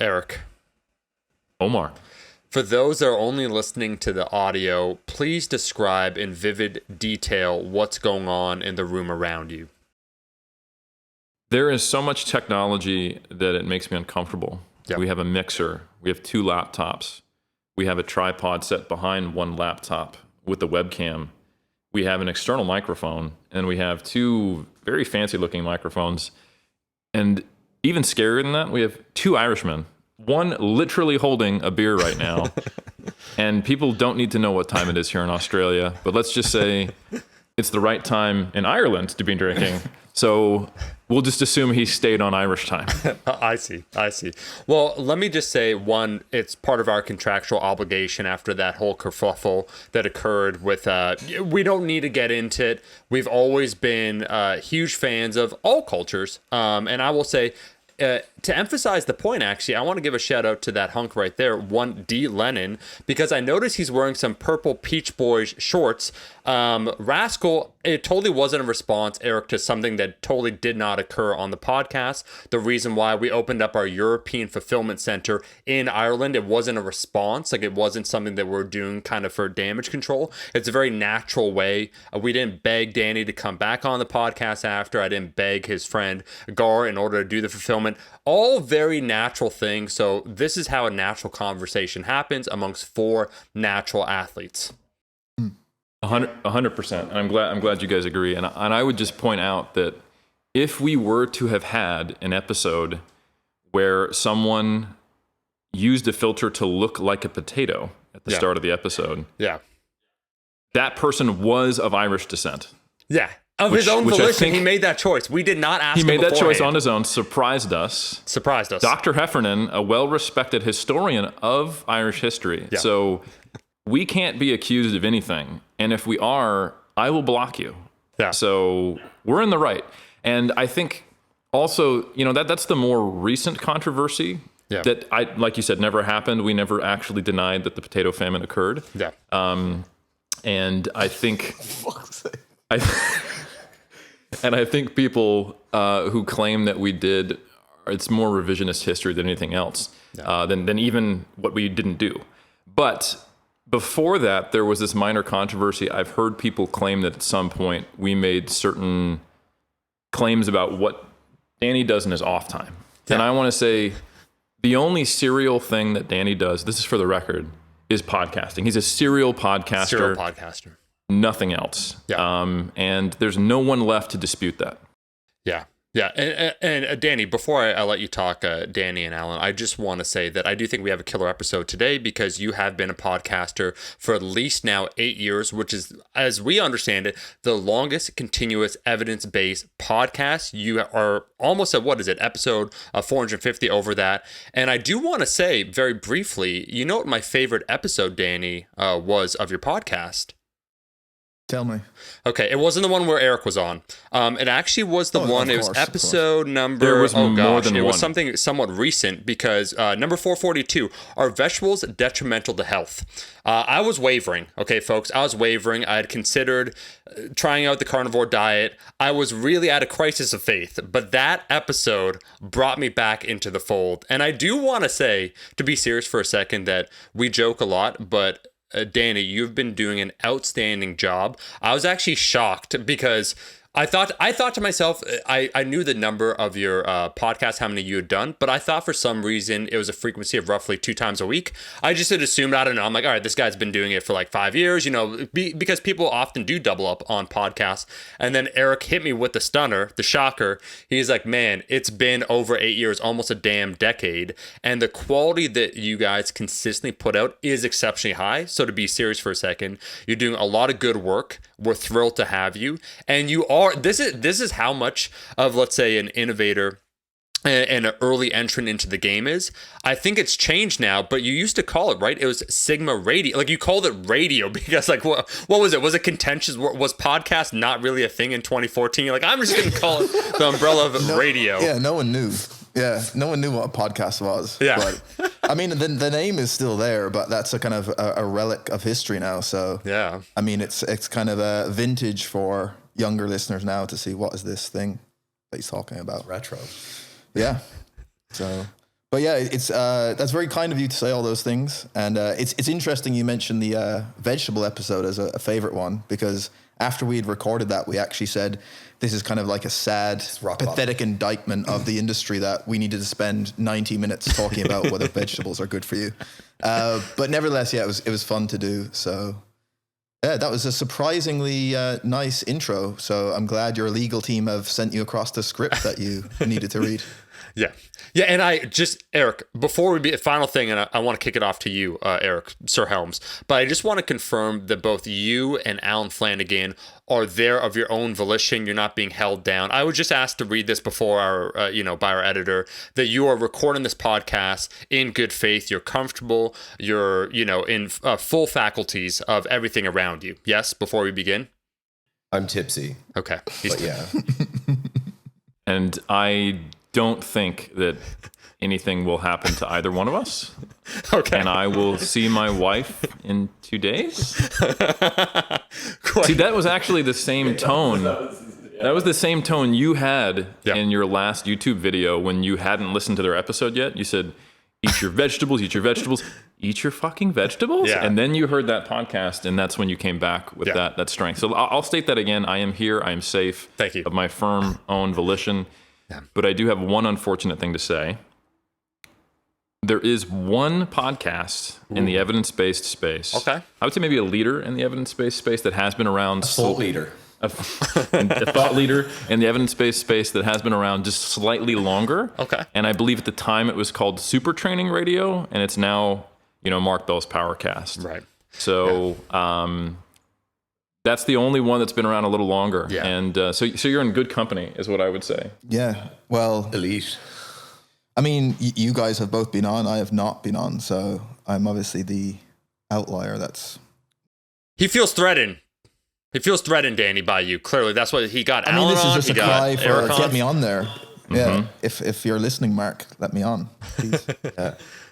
Eric. Omar. For those that are only listening to the audio, please describe in vivid detail what's going on in the room around you. There is so much technology that it makes me uncomfortable. Yep. We have a mixer. We have 2 laptops. We have a tripod set behind one laptop with the webcam. We have an external microphone, and we have 2 very fancy-looking microphones. And even scarier than that, we have 2 Irishmen. One literally holding a beer right now. And people don't need to know what time it is here in Australia, but let's just say it's the right time in Ireland to be drinking. So we'll just assume he stayed on Irish time. I see. Well, let me just say, one, it's part of our contractual obligation after that whole kerfuffle that occurred with, we don't need to get into it. We've always been huge fans of all cultures. And I will say, to emphasize the point, actually, I want to give a shout out to that hunk right there, 1D Lennon, because I noticed he's wearing some purple Peach Boys shorts. Rascal, it totally wasn't a response, Eric, to something that totally did not occur on the podcast. The reason why we opened up our European fulfillment center in Ireland, it wasn't a response. Like, it wasn't something that we're doing kind of for damage control. It's a very natural way. We didn't beg Danny to come back on the podcast after. I didn't beg his friend Gar in order to do the fulfillment. All very natural things. So this is how a natural conversation happens amongst 4 natural athletes. 100%. And I'm glad you guys agree. And I would just point out that if we were to have had an episode where someone used a filter to look like a potato at the start of the episode, that person was of Irish descent. Yeah. Of his own volition, he made that choice. We did not ask him beforehand. He made that choice on his own, surprised us. Dr. Heffernan, a well-respected historian of Irish history. Yeah. So we can't be accused of anything. And if we are, I will block you. Yeah. So we're in the right. And I think also, that's the more recent controversy that, like you said, never happened. We never actually denied that the potato famine occurred. Yeah. And I think... And I think people who claim that we did, it's more revisionist history than anything else, than even what we didn't do. But before that, there was this minor controversy. I've heard people claim that at some point we made certain claims about what Danny does in his off time. Yeah. And I want to say the only serial thing that Danny does, this is for the record, is podcasting. He's a serial podcaster. Nothing else. Yeah. And there's no one left to dispute that. Yeah. Yeah. And Danny, before I let you talk, Danny and Alan, I just want to say that I do think we have a killer episode today because you have been a podcaster for at least now 8 years, which is, as we understand it, the longest continuous evidence-based podcast. You are almost at, episode 450 over that. And I do want to say very briefly, you know what my favorite episode, Danny, was of your podcast? Tell me. Okay, it wasn't the one where Eric was on. It actually was the one. It was episode number. There was more than it one. was something somewhat recent because number 442. Are vegetables detrimental to health? I was wavering. Okay, folks, I was wavering. I had considered trying out the carnivore diet. I was really at a crisis of faith, but that episode brought me back into the fold. And I do want to say, to be serious for a second, that we joke a lot, but Danny, you've been doing an outstanding job. I was actually shocked because I thought to myself, I knew the number of your podcasts, how many you had done, but I thought for some reason it was a frequency of roughly 2 times a week. I just had assumed, I don't know. I'm like, all right, this guy's been doing it for like 5 years, because people often do double up on podcasts. And then Eric hit me with the stunner, the shocker. He's like, man, it's been over 8 years, almost a damn decade. And the quality that you guys consistently put out is exceptionally high. So to be serious for a second, you're doing a lot of good work. We're thrilled to have you. And you are, this is how much of, let's say, an innovator and an early entrant into the game is. I think it's changed now, but you used to call it, right? It was Sigma Radio. Like, you called it radio because, like, what was it? Was it contentious? Was podcast not really a thing in 2014? You're like, I'm just going to call it the umbrella of radio. Yeah, no one knew. Yeah, no one knew what a podcast was. Yeah. But, I mean, the name is still there, but that's a kind of a relic of history now. So, yeah. I mean, it's kind of a vintage for younger listeners now to see what is this thing that he's talking about. Retro. Yeah. So, But yeah, it's that's very kind of you to say all those things, and it's interesting you mentioned the vegetable episode as a favorite one, because after we had recorded that, we actually said this is kind of like a sad, pathetic indictment of the industry that we needed to spend 90 minutes talking about whether vegetables are good for you. But nevertheless, yeah, it was fun to do. So yeah, that was a surprisingly nice intro. So I'm glad your legal team have sent you across the script that you needed to read. Yeah. Yeah. And Eric, before we be a final thing, and I want to kick it off to you, Eric, Sir Helms, but I just want to confirm that both you and Alan Flanagan are there of your own volition. You're not being held down. I was just asked to read this before by our editor, that you are recording this podcast in good faith. You're comfortable. You're, in full faculties of everything around you. Yes. Before we begin. I'm tipsy. Okay. But yeah. And I don't think that anything will happen to either one of us. Okay. And I will see my wife in 2 days. See, that was actually the same tone. That was the same tone you had in your last YouTube video when you hadn't listened to their episode yet. You said, eat your vegetables, eat your vegetables, eat your fucking vegetables. Yeah. And then you heard that podcast, and that's when you came back with that strength. So I'll state that again. I am here. I am safe. Thank you. Of my firm own volition. Yeah. But I do have one unfortunate thing to say. There is one podcast in the evidence-based space. Okay. I would say maybe a leader in the evidence-based space that has been around. A thought leader. A thought leader in the evidence-based space that has been around just slightly longer. Okay. And I believe at the time it was called Super Training Radio, and it's now, Mark Bell's Powercast. Right. So that's the only one that's been around a little longer. Yeah. And so you're in good company, is what I would say. Yeah. Well, Elite. I mean, you guys have both been on. I have not been on. So I'm obviously the outlier. He feels threatened. He feels threatened, Danny, by you. Clearly, that's what he got. I mean, Alan this on, is just a cry for get me on there. Mm-hmm. Yeah. If you're listening, Mark, let me on, please.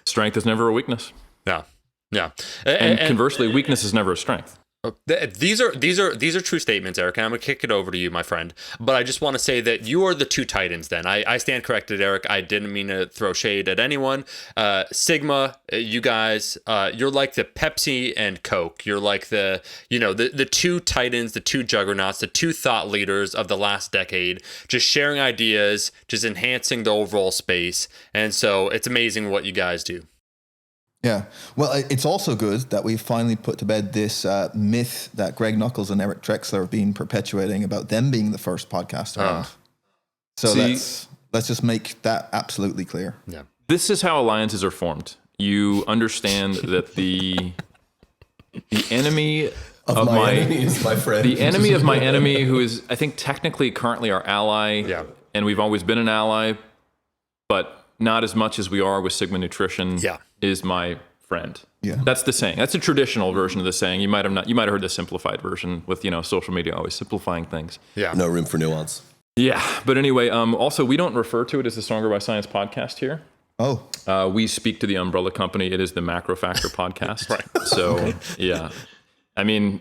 Strength is never a weakness. Yeah. Yeah. And conversely, weakness is never a strength. These are true statements, Eric, and I'm gonna kick it over to you, my friend. But I just want to say that you are the two titans. Then I stand corrected, Eric. I didn't mean to throw shade at anyone. Sigma, you guys, you're like the Pepsi and Coke. You're like the two titans, the two juggernauts, the two thought leaders of the last decade, just sharing ideas, just enhancing the overall space. And so it's amazing what you guys do. Yeah. Well, it's also good that we finally put to bed this myth that Greg Nuckols and Eric Drexler have been perpetuating about them being the first podcast around. So let's just make that absolutely clear. Yeah. This is how alliances are formed. You understand that the enemy of my enemy is my friend. The enemy of my enemy, who is, I think, technically currently our ally, and we've always been an ally, but not as much as we are with Sigma Nutrition, is my friend. Yeah. That's the saying. That's a traditional version of the saying. You might have heard the simplified version with, social media always simplifying things. Yeah. No room for nuance. Yeah. But anyway, also, we don't refer to it as the Stronger by Science podcast here. Oh. We speak to the umbrella company. It is the Macro Factor podcast. Right. So, yeah. I mean,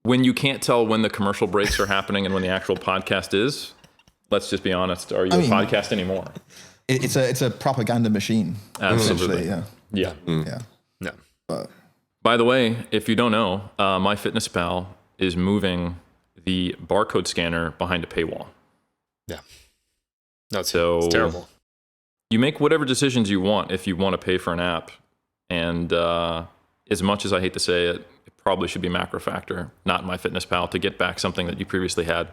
when you can't tell when the commercial breaks are happening and when the actual podcast is, let's just be honest. Are you a podcast anymore? It's a propaganda machine. Absolutely. Yeah. Yeah. By the way, if you don't know, MyFitnessPal is moving the barcode scanner behind a paywall. Yeah. No, it's terrible. You make whatever decisions you want if you want to pay for an app. And as much as I hate to say it, it probably should be Macro Factor, not MyFitnessPal, to get back something that you previously had.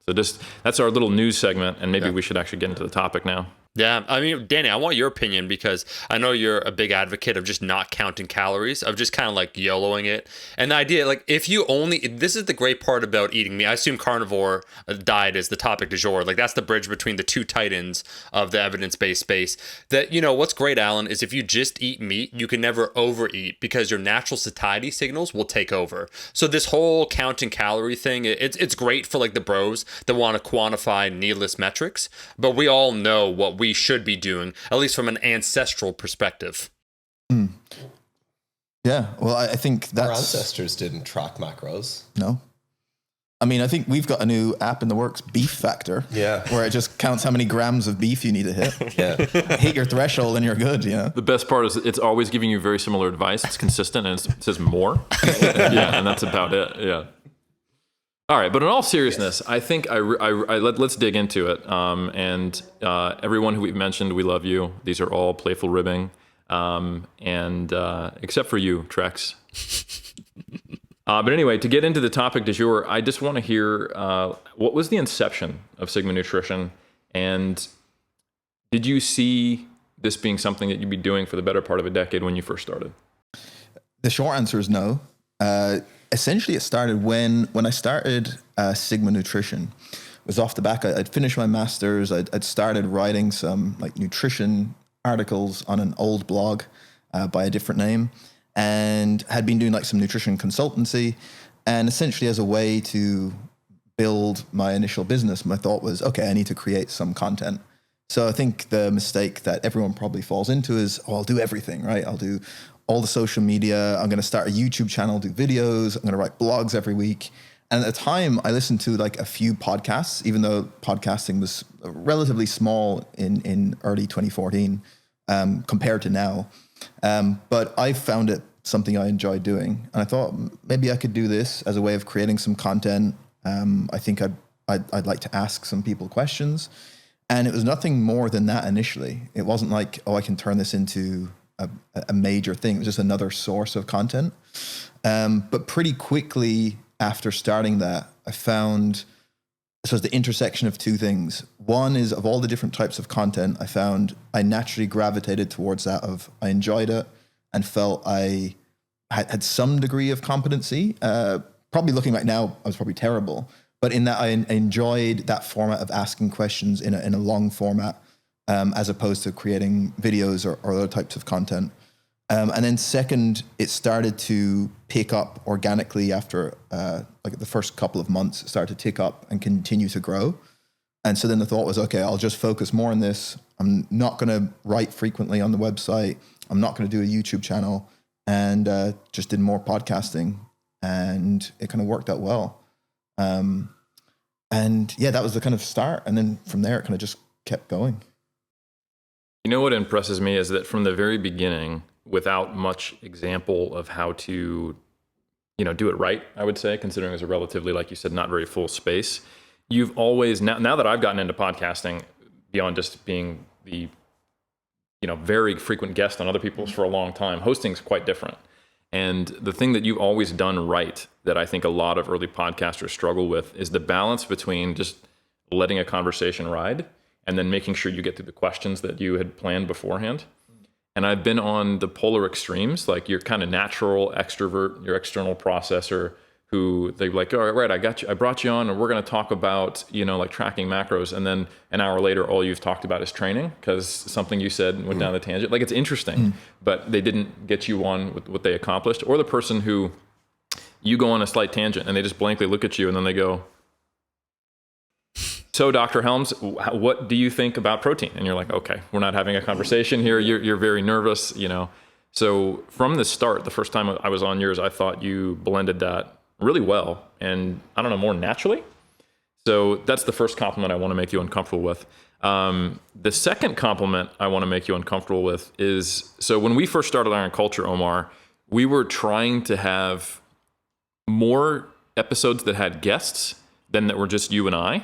So that's our little news segment, and maybe we should actually get into the topic now. Yeah, I mean, Danny, I want your opinion because I know you're a big advocate of just not counting calories, of just kind of like YOLOing it. And the idea, like, this is the great part about eating meat. I assume carnivore diet is the topic du jour. Like, that's the bridge between the two titans of the evidence-based space. That, what's great, Alan, is if you just eat meat, you can never overeat because your natural satiety signals will take over. So this whole counting calorie thing, it's great for like the bros that want to quantify needless metrics, but we all know what we should be doing, at least from an ancestral perspective. Yeah, well, I think that's... Our ancestors didn't track macros. No. I mean, I think we've got a new app in the works, Beef Factor. Yeah. Where it just counts how many grams of beef you need to hit. Yeah. Hit your threshold and you're good, you know? The best part is it's always giving you very similar advice. It's consistent and it says more. Yeah, and that's about it. Yeah. All right, but in all seriousness, I think let's dig into it. And everyone who we've mentioned, we love you. These are all playful ribbing, and except for you, Trex. But anyway, to get into the topic du jour, I just want to hear what was the inception of Sigma Nutrition, and did you see this being something that you'd be doing for the better part of a decade when you first started? The short answer is no. Essentially, it started when I started Sigma Nutrition. It was off the back. I'd finished my master's. I'd started writing some like nutrition articles on an old blog by a different name, and had been doing like some nutrition consultancy. And essentially, as a way to build my initial business, my thought was, okay, I need to create some content. So I think the mistake that everyone probably falls into is, oh, I'll do everything, right? I'll do all the social media. I'm going to start a YouTube channel, do videos. I'm going to write blogs every week. And at the time, I listened to like a few podcasts, even though podcasting was relatively small in early 2014 compared to now. But I found it something I enjoyed doing. And I thought maybe I could do this as a way of creating some content. I think I'd like to ask some people questions. And it was nothing more than that initially. It wasn't like, oh, I can turn this into a major thing. It was just another source of content. But pretty quickly after starting that, I found, so it's the intersection of two things. One is, of all the different types of content, I found I naturally gravitated towards that of I enjoyed it and felt I had some degree of competency. Probably looking back now, I was probably terrible. But in that, I enjoyed that format of asking questions in a long format, as opposed to creating videos or other types of content. And then second, it started to pick up organically after like the first couple of months. It started to tick up and continue to grow. And so then the thought was, okay, I'll just focus more on this. I'm not going to write frequently on the website. I'm not going to do a YouTube channel, and just did more podcasting, and it kind of worked out well. And yeah, that was the kind of start. And then from there, it kind of just kept going. You know what impresses me is that from the very beginning, without much example of how to, do it right, I would say, considering it was a relatively, like you said, not very full space, you've always, now that I've gotten into podcasting, beyond just being the, very frequent guest on other people's for a long time, hosting's quite different. And the thing that you've always done right that I think a lot of early podcasters struggle with is the balance between just letting a conversation ride and then making sure you get through the questions that you had planned beforehand. And I've been on the polar extremes, like your kind of natural extrovert, your external processor, who they're like, all right, I got you, I brought you on, and we're going to talk about, like tracking macros. And then an hour later, all you've talked about is training because something you said went down the tangent. Like, it's interesting, but they didn't get you on with what they accomplished. Or the person who you go on a slight tangent and they just blankly look at you and then they go, so Dr. Helms, what do you think about protein? And you're like, okay, we're not having a conversation here. You're very nervous, So from the start, the first time I was on yours, I thought you blended that really well and, I don't know, more naturally. So that's the first compliment I want to make you uncomfortable with. The second compliment I want to make you uncomfortable with is, so when we first started Iron Culture, Omar, we were trying to have more episodes that had guests than that were just you and I.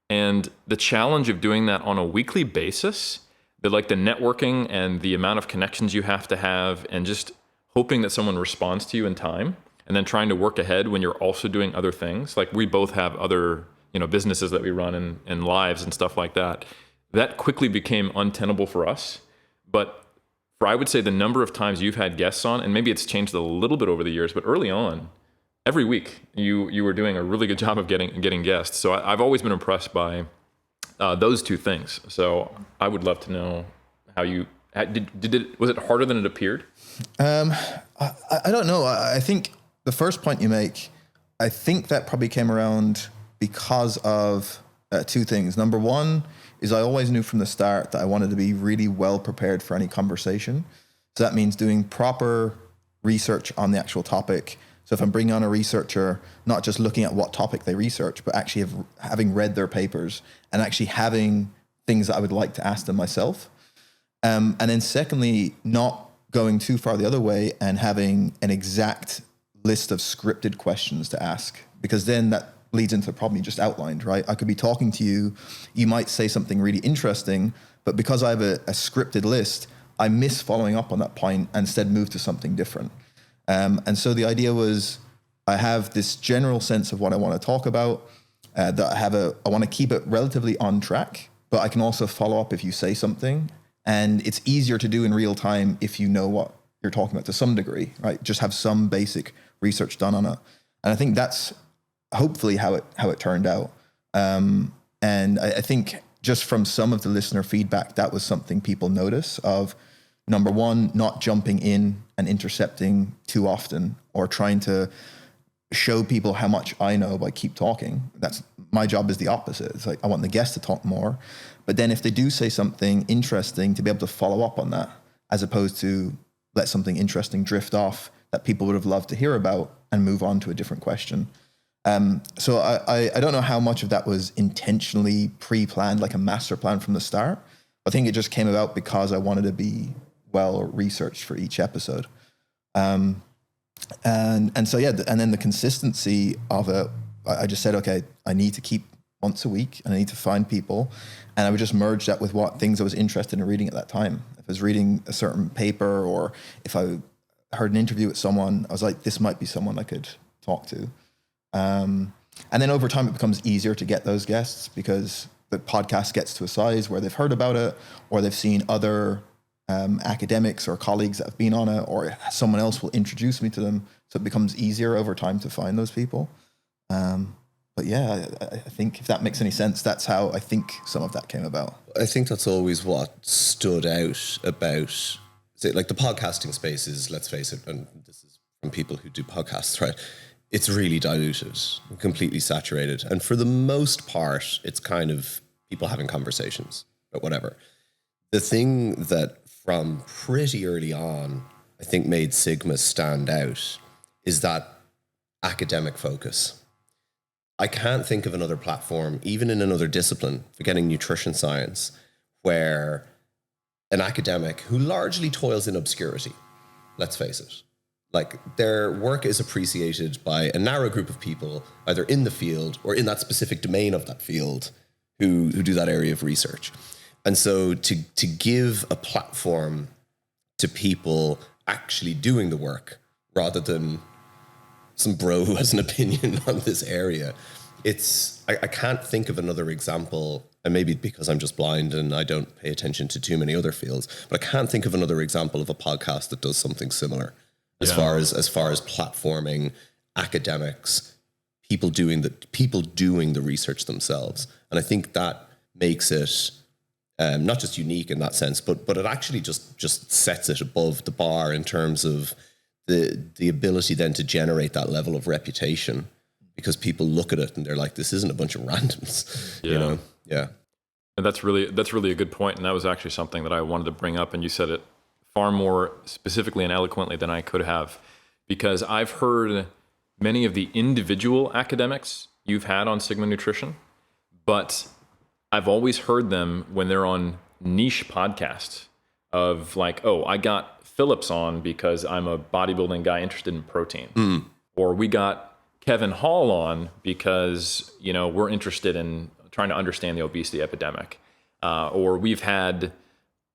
And the challenge of doing that on a weekly basis, the networking and the amount of connections you have to have, and just hoping that someone responds to you in time, and then trying to work ahead when you're also doing other things. Like, we both have other, businesses that we run and lives and stuff like that. That quickly became untenable for us. But for, I would say, the number of times you've had guests on, and maybe it's changed a little bit over the years, but early on, every week you were doing a really good job of getting guests. So I've always been impressed by those two things. So I would love to know how you was it harder than it appeared? I don't know. I think the first point you make, I think that probably came around because of two things. Number one is I always knew from the start that I wanted to be really well prepared for any conversation. So that means doing proper research on the actual topic. So if I'm bringing on a researcher, not just looking at what topic they research, but actually having read their papers and actually having things that I would like to ask them myself. And then secondly, not going too far the other way and having an exact list of scripted questions to ask, because then that leads into the problem you just outlined, right? I could be talking to you, you might say something really interesting, but because I have a scripted list, I miss following up on that point and instead move to something different. And so the idea was, I have this general sense of what I want to talk about, that I want to keep it relatively on track, but I can also follow up if you say something. And it's easier to do in real time if you know what you're talking about to some degree, right? Just have some basic research done on it. And I think that's hopefully how it turned out. And I think just from some of the listener feedback, that was something people notice of, number one, not jumping in and intercepting too often or trying to show people how much I know by keep talking. That's my job is the opposite. It's like, I want the guest to talk more, but then if they do say something interesting, to be able to follow up on that, as opposed to let something interesting drift off that people would have loved to hear about and move on to a different question. So I don't know how much of that was intentionally pre-planned, like a master plan from the start. I think it just came about because I wanted to be well researched for each episode. And so, yeah, and then the consistency of it, I just said, okay, I need to keep once a week and I need to find people. And I would just merge that with what things I was interested in reading at that time. If I was reading a certain paper or if I heard an interview with someone, I was like, this might be someone I could talk to. And then over time, it becomes easier to get those guests because the podcast gets to a size where they've heard about it or they've seen other academics or colleagues that have been on it, or someone else will introduce me to them. So it becomes easier over time to find those people. But yeah, I think if that makes any sense, that's how I think some of that came about. I think that's always what stood out about, say, like the podcasting space is, let's face it, and this is from people who do podcasts, right? It's really diluted, completely saturated. And for the most part, it's kind of people having conversations about whatever. The thing that from pretty early on, I think made Sigma stand out is that academic focus. I can't think of another platform, even in another discipline, forgetting nutrition science, where an academic who largely toils in obscurity, let's face it, like their work is appreciated by a narrow group of people, either in the field or in that specific domain of that field, who do that area of research. And so to give a platform to people actually doing the work rather than some bro who has an opinion on this area, I can't think of another example, and maybe because I'm just blind and I don't pay attention to too many other fields, but I can't think of another example of a podcast that does something similar as far as platforming academics, people doing the research themselves. And I think that makes it not just unique in that sense, but it actually just sets it above the bar in terms of the ability then to generate that level of reputation, because people look at it and they're like, this isn't a bunch of randoms, you know? Yeah. And that's really a good point. And that was actually something that I wanted to bring up. And you said it far more specifically and eloquently than I could have, because I've heard many of the individual academics you've had on Sigma Nutrition, but I've always heard them when they're on niche podcasts of like, oh, I got Phillips on because I'm a bodybuilding guy interested in protein. Or we got Kevin Hall on because, you know, we're interested in trying to understand the obesity epidemic. Or we've had,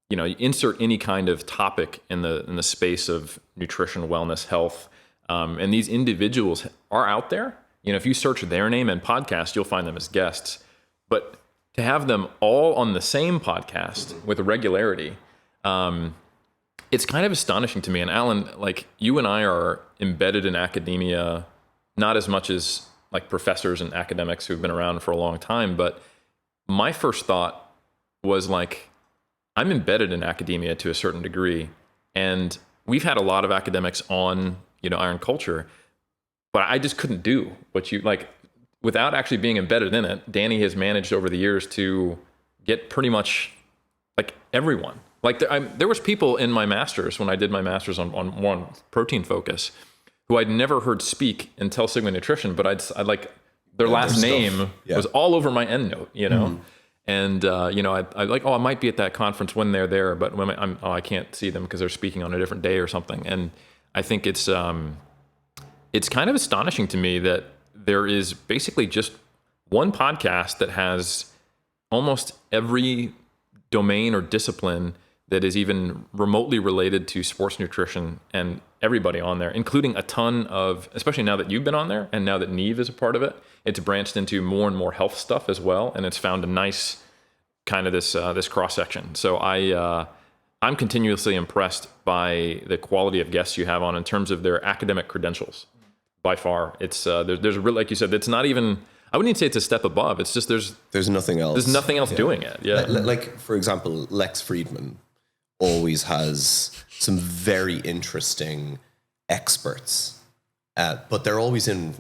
you know, insert any kind of topic in the space of nutrition, wellness, health. And these individuals are out there. You know, if you search their name and podcast, you'll find them as guests. But to have them all on the same podcast with regularity, it's kind of astonishing to me. And Alan, like, you and I are embedded in academia, not as much as like professors and academics who've been around for a long time, but my first thought was like, I'm embedded in academia to a certain degree, and we've had a lot of academics on, you know, Iron Culture, but I just couldn't do what you like without actually being embedded in it. Danny has managed over the years to get pretty much like everyone. Like there was people in my master's when I did my master's on protein focus, who I'd never heard speak until Sigma Nutrition, but I'd like their last their name stuff. Yeah. was all over my EndNote, you know? And, you know, I like, I might be at that conference when they're there, but when I can't see them because they're speaking on a different day or something. And I think it's kind of astonishing to me that there is basically just one podcast that has almost every domain or discipline that is even remotely related to sports nutrition, and everybody on there, including a ton of, especially now that you've been on there and now that Neve is a part of it, it's branched into more and more health stuff as well. And it's found a nice kind of this cross section. So I'm continuously impressed by the quality of guests you have on in terms of their academic credentials. By far, it's there's a real, like you said, it's not even, I wouldn't even say it's a step above. It's just there's nothing else. There's nothing else doing it. Yeah. Like for example, Lex Friedman always has some very interesting experts, but they're always in,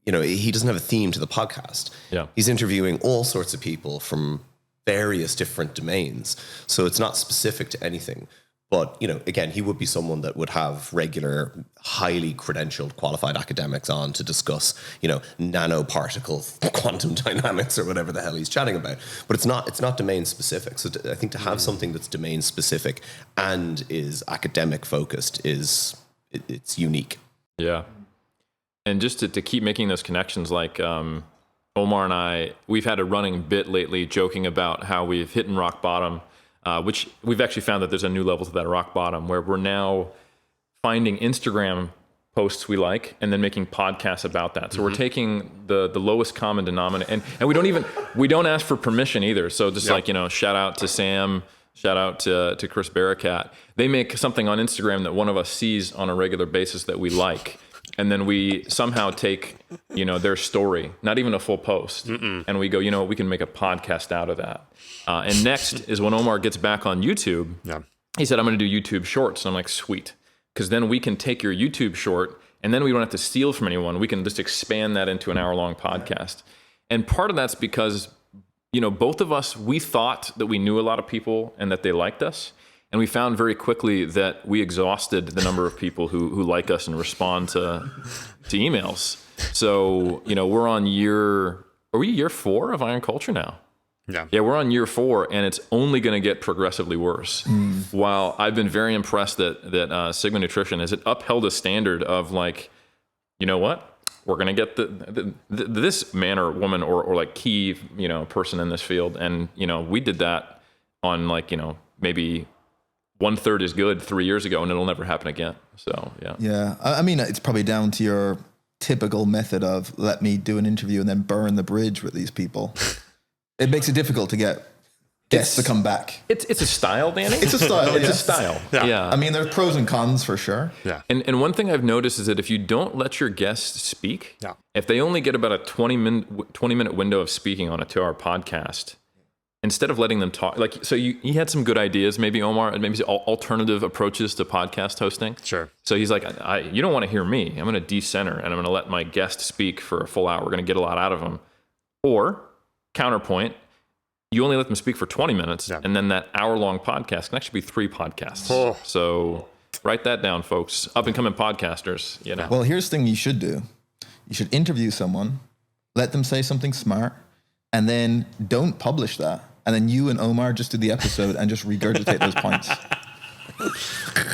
you know, he doesn't have a theme to the podcast. Yeah. He's interviewing all sorts of people from various different domains. So it's not specific to anything. But, you know, again, he would be someone that would have regular, highly credentialed, qualified academics on to discuss, you know, nanoparticle quantum dynamics or whatever the hell he's chatting about. But it's not domain specific. So I think to have something that's domain specific and is academic focused it's unique. Yeah. And just to keep making those connections, like Omar and I, we've had a running bit lately joking about how we've hit rock bottom. Which we've actually found that there's a new level to that rock bottom where we're now finding Instagram posts we like and then making podcasts about that. So we're taking the lowest common denominator, and we don't ask for permission either. So just like, you know, shout out to Sam, shout out to Chris Barakat. They make something on Instagram that one of us sees on a regular basis that we like. And then we somehow take, you know, their story, not even a full post, and we go, you know, we can make a podcast out of that. And next is when Omar gets back on YouTube. Yeah. He said, I'm going to do YouTube shorts. And I'm like, sweet. Because then we can take your YouTube short, and then we don't have to steal from anyone. We can just expand that into an hour-long podcast. And part of that's because, you know, both of us, we thought that we knew a lot of people and that they liked us. And we found very quickly that we exhausted the number of people who like us and respond to emails. So, you know, are we year 4 of Iron Culture now? Yeah, we're on year 4, and it's only going to get progressively worse. While I've been very impressed that Sigma Nutrition has upheld a standard of like, you know what? We're going to get this man or woman or like key, you know, person in this field. And, you know, we did that on like, you know, maybe 1/3 is good 3 years ago, and it'll never happen again. So, yeah. Yeah. I mean, it's probably down to your typical method of let me do an interview and then burn the bridge with these people. It makes it difficult to get guests to come back. It's a style, Danny. It's a style. It's a style. Yeah. I mean, there's pros and cons for sure. Yeah. And one thing I've noticed is that if you don't let your guests speak, if they only get about a 20-minute window of speaking on a 2-hour podcast, instead of letting them talk, like, so you had some good ideas, maybe Omar, maybe alternative approaches to podcast hosting. Sure. So he's like, you don't want to hear me. I'm going to decenter and I'm going to let my guest speak for a full hour. We're going to get a lot out of them. Or counterpoint, you only let them speak for 20 minutes, and then that hour-long podcast can actually be 3 podcasts. Oh. So write that down, folks. Up-and-coming podcasters, you know. Well, here's the thing you should do. You should interview someone, let them say something smart, and then don't publish that. And then you and Omar just do the episode and just regurgitate those points.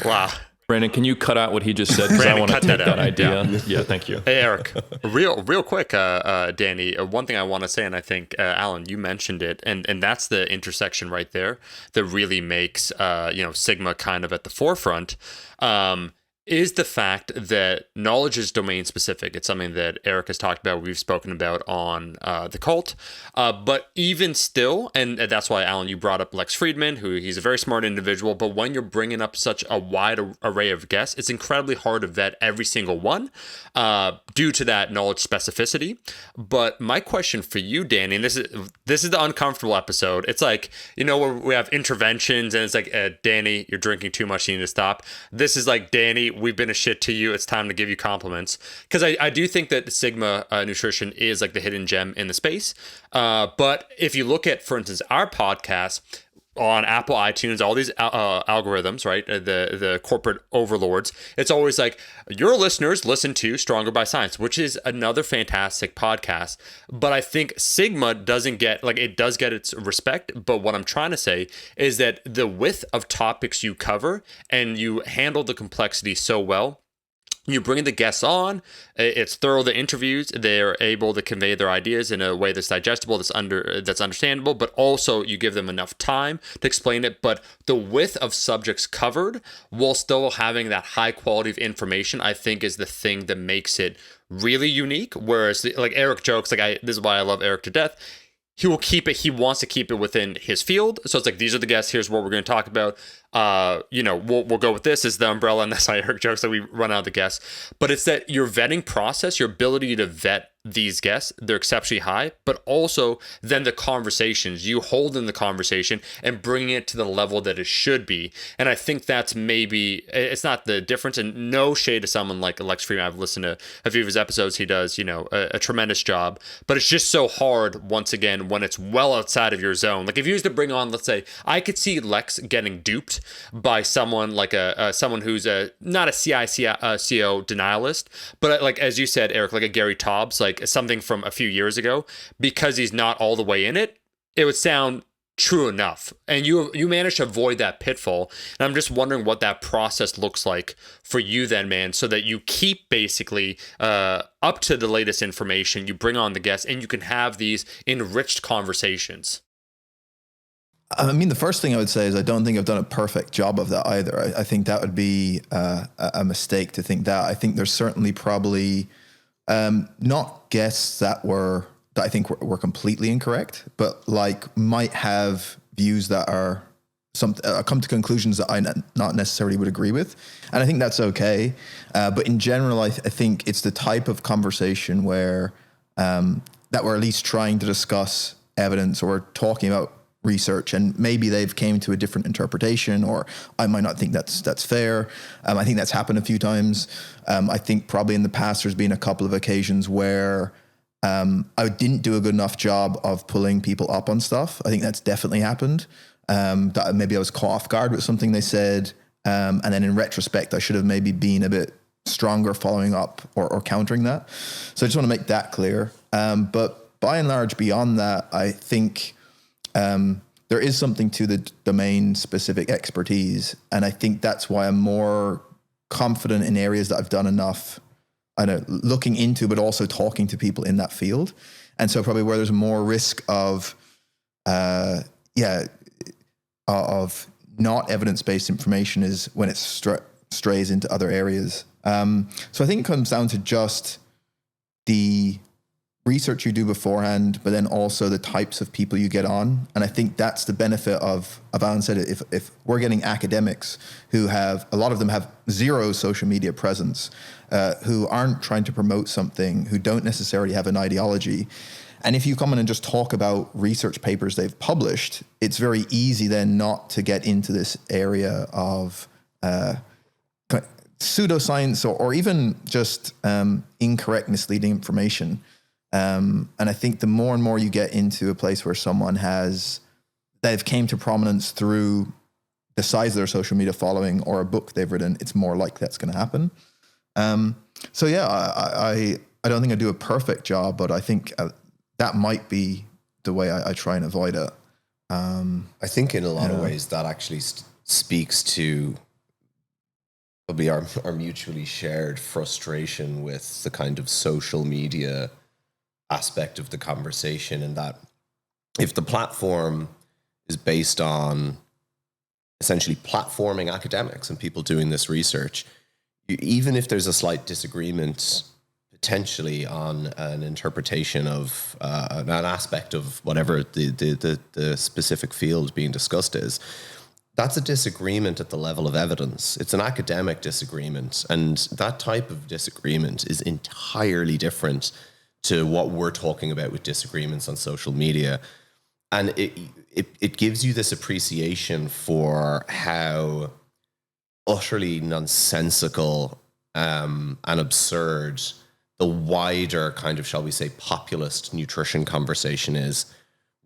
Wow. Brandon, can you cut out what he just said? Because I want to take that idea. Yeah, thank you. Hey, Eric, real quick, Danny, one thing I want to say, and I think, Alan, you mentioned it, and that's the intersection right there that really makes, Sigma kind of at the forefront, is the fact that knowledge is domain specific. It's something that Eric has talked about, we've spoken about on The Cult. But even still, and that's why, Alan, you brought up Lex Friedman, who he's a very smart individual, but when you're bringing up such a wide array of guests, it's incredibly hard to vet every single one due to that knowledge specificity. But my question for you, Danny, and this is the uncomfortable episode. It's like, you know, where we have interventions and it's like, Danny, you're drinking too much, you need to stop. This is like, Danny, we've been a shit to you. It's time to give you compliments. Because I do think that Sigma Nutrition is like the hidden gem in the space. But if you look at, for instance, our podcast, on Apple iTunes, all these algorithms, right? The corporate overlords. It's always like, your listeners listen to Stronger by Science, which is another fantastic podcast. But I think Sigma doesn't get, like, it does get its respect. But what I'm trying to say is that the width of topics you cover and you handle the complexity so well. You bring the guests on, it's thorough, the interviews, they're able to convey their ideas in a way that's digestible, that's understandable, but also you give them enough time to explain it. But the width of subjects covered while still having that high quality of information, I think, is the thing that makes it really unique. Whereas, like, Eric jokes, like, this is why I love Eric to death. He will keep it. He wants to keep it within his field. So it's like, these are the guests. Here's what we're going to talk about. We'll go with this as the umbrella, and that's how Eric jokes that we run out of the guests. But it's that your vetting process, your ability to vet these guests, they're exceptionally high. But also then the conversations, you hold in the conversation and bring it to the level that it should be. And I think that's maybe, it's not the difference. And no shade to someone like Lex Freeman. I've listened to a few of his episodes. He does, a tremendous job. But it's just so hard, once again, when it's well outside of your zone. Like, if you used to bring on, let's say, I could see Lex getting duped by someone like someone who's not a CICO denialist, but like, as you said, Eric, like a Gary Taubes, like something from a few years ago, because he's not all the way in it, it would sound true enough. And you managed to avoid that pitfall. And I'm just wondering what that process looks like for you then, man, so that you keep basically up to the latest information, you bring on the guests, and you can have these enriched conversations. I mean, the first thing I would say is I don't think I've done a perfect job of that either. I think that would be a mistake to think that. I think there's certainly probably not guests that I think were completely incorrect, but like might have views that are come to conclusions that I not necessarily would agree with. And I think that's okay. But in general, I think it's the type of conversation where that we're at least trying to discuss evidence or talking about research, and maybe they've came to a different interpretation, or I might not think that's fair. I think that's happened a few times. I think probably in the past there's been a couple of occasions where I didn't do a good enough job of pulling people up on stuff. I think that's definitely happened. That maybe I was caught off guard with something they said, and then in retrospect I should have maybe been a bit stronger following up or countering that. So I just want to make that clear. But by and large, beyond that, I think there is something to the domain specific expertise. And I think that's why I'm more confident in areas that I've done enough, I know, looking into, but also talking to people in that field. And so probably where there's more risk of not evidence-based information is when it strays into other areas. So I think it comes down to just the research you do beforehand, but then also the types of people you get on. And I think that's the benefit of Alan said it, if we're getting academics who have, a lot of them have zero social media presence, who aren't trying to promote something, who don't necessarily have an ideology. And if you come in and just talk about research papers they've published, it's very easy then not to get into this area of pseudoscience or even just incorrect, misleading information. And I think the more and more you get into a place where someone they've came to prominence through the size of their social media following or a book they've written, it's more likely that's going to happen. So yeah, I don't think I do a perfect job, but I think that might be the way I try and avoid it. I think in a lot of ways that actually speaks to probably our mutually shared frustration with the kind of social media aspect of the conversation, and that if the platform is based on essentially platforming academics and people doing this research, even if there's a slight disagreement potentially on an interpretation of an aspect of whatever the specific field being discussed is, that's a disagreement at the level of evidence. It's an academic disagreement, and that type of disagreement is entirely different to what we're talking about with disagreements on social media. And it gives you this appreciation for how utterly nonsensical and absurd the wider kind of, shall we say, populist nutrition conversation is,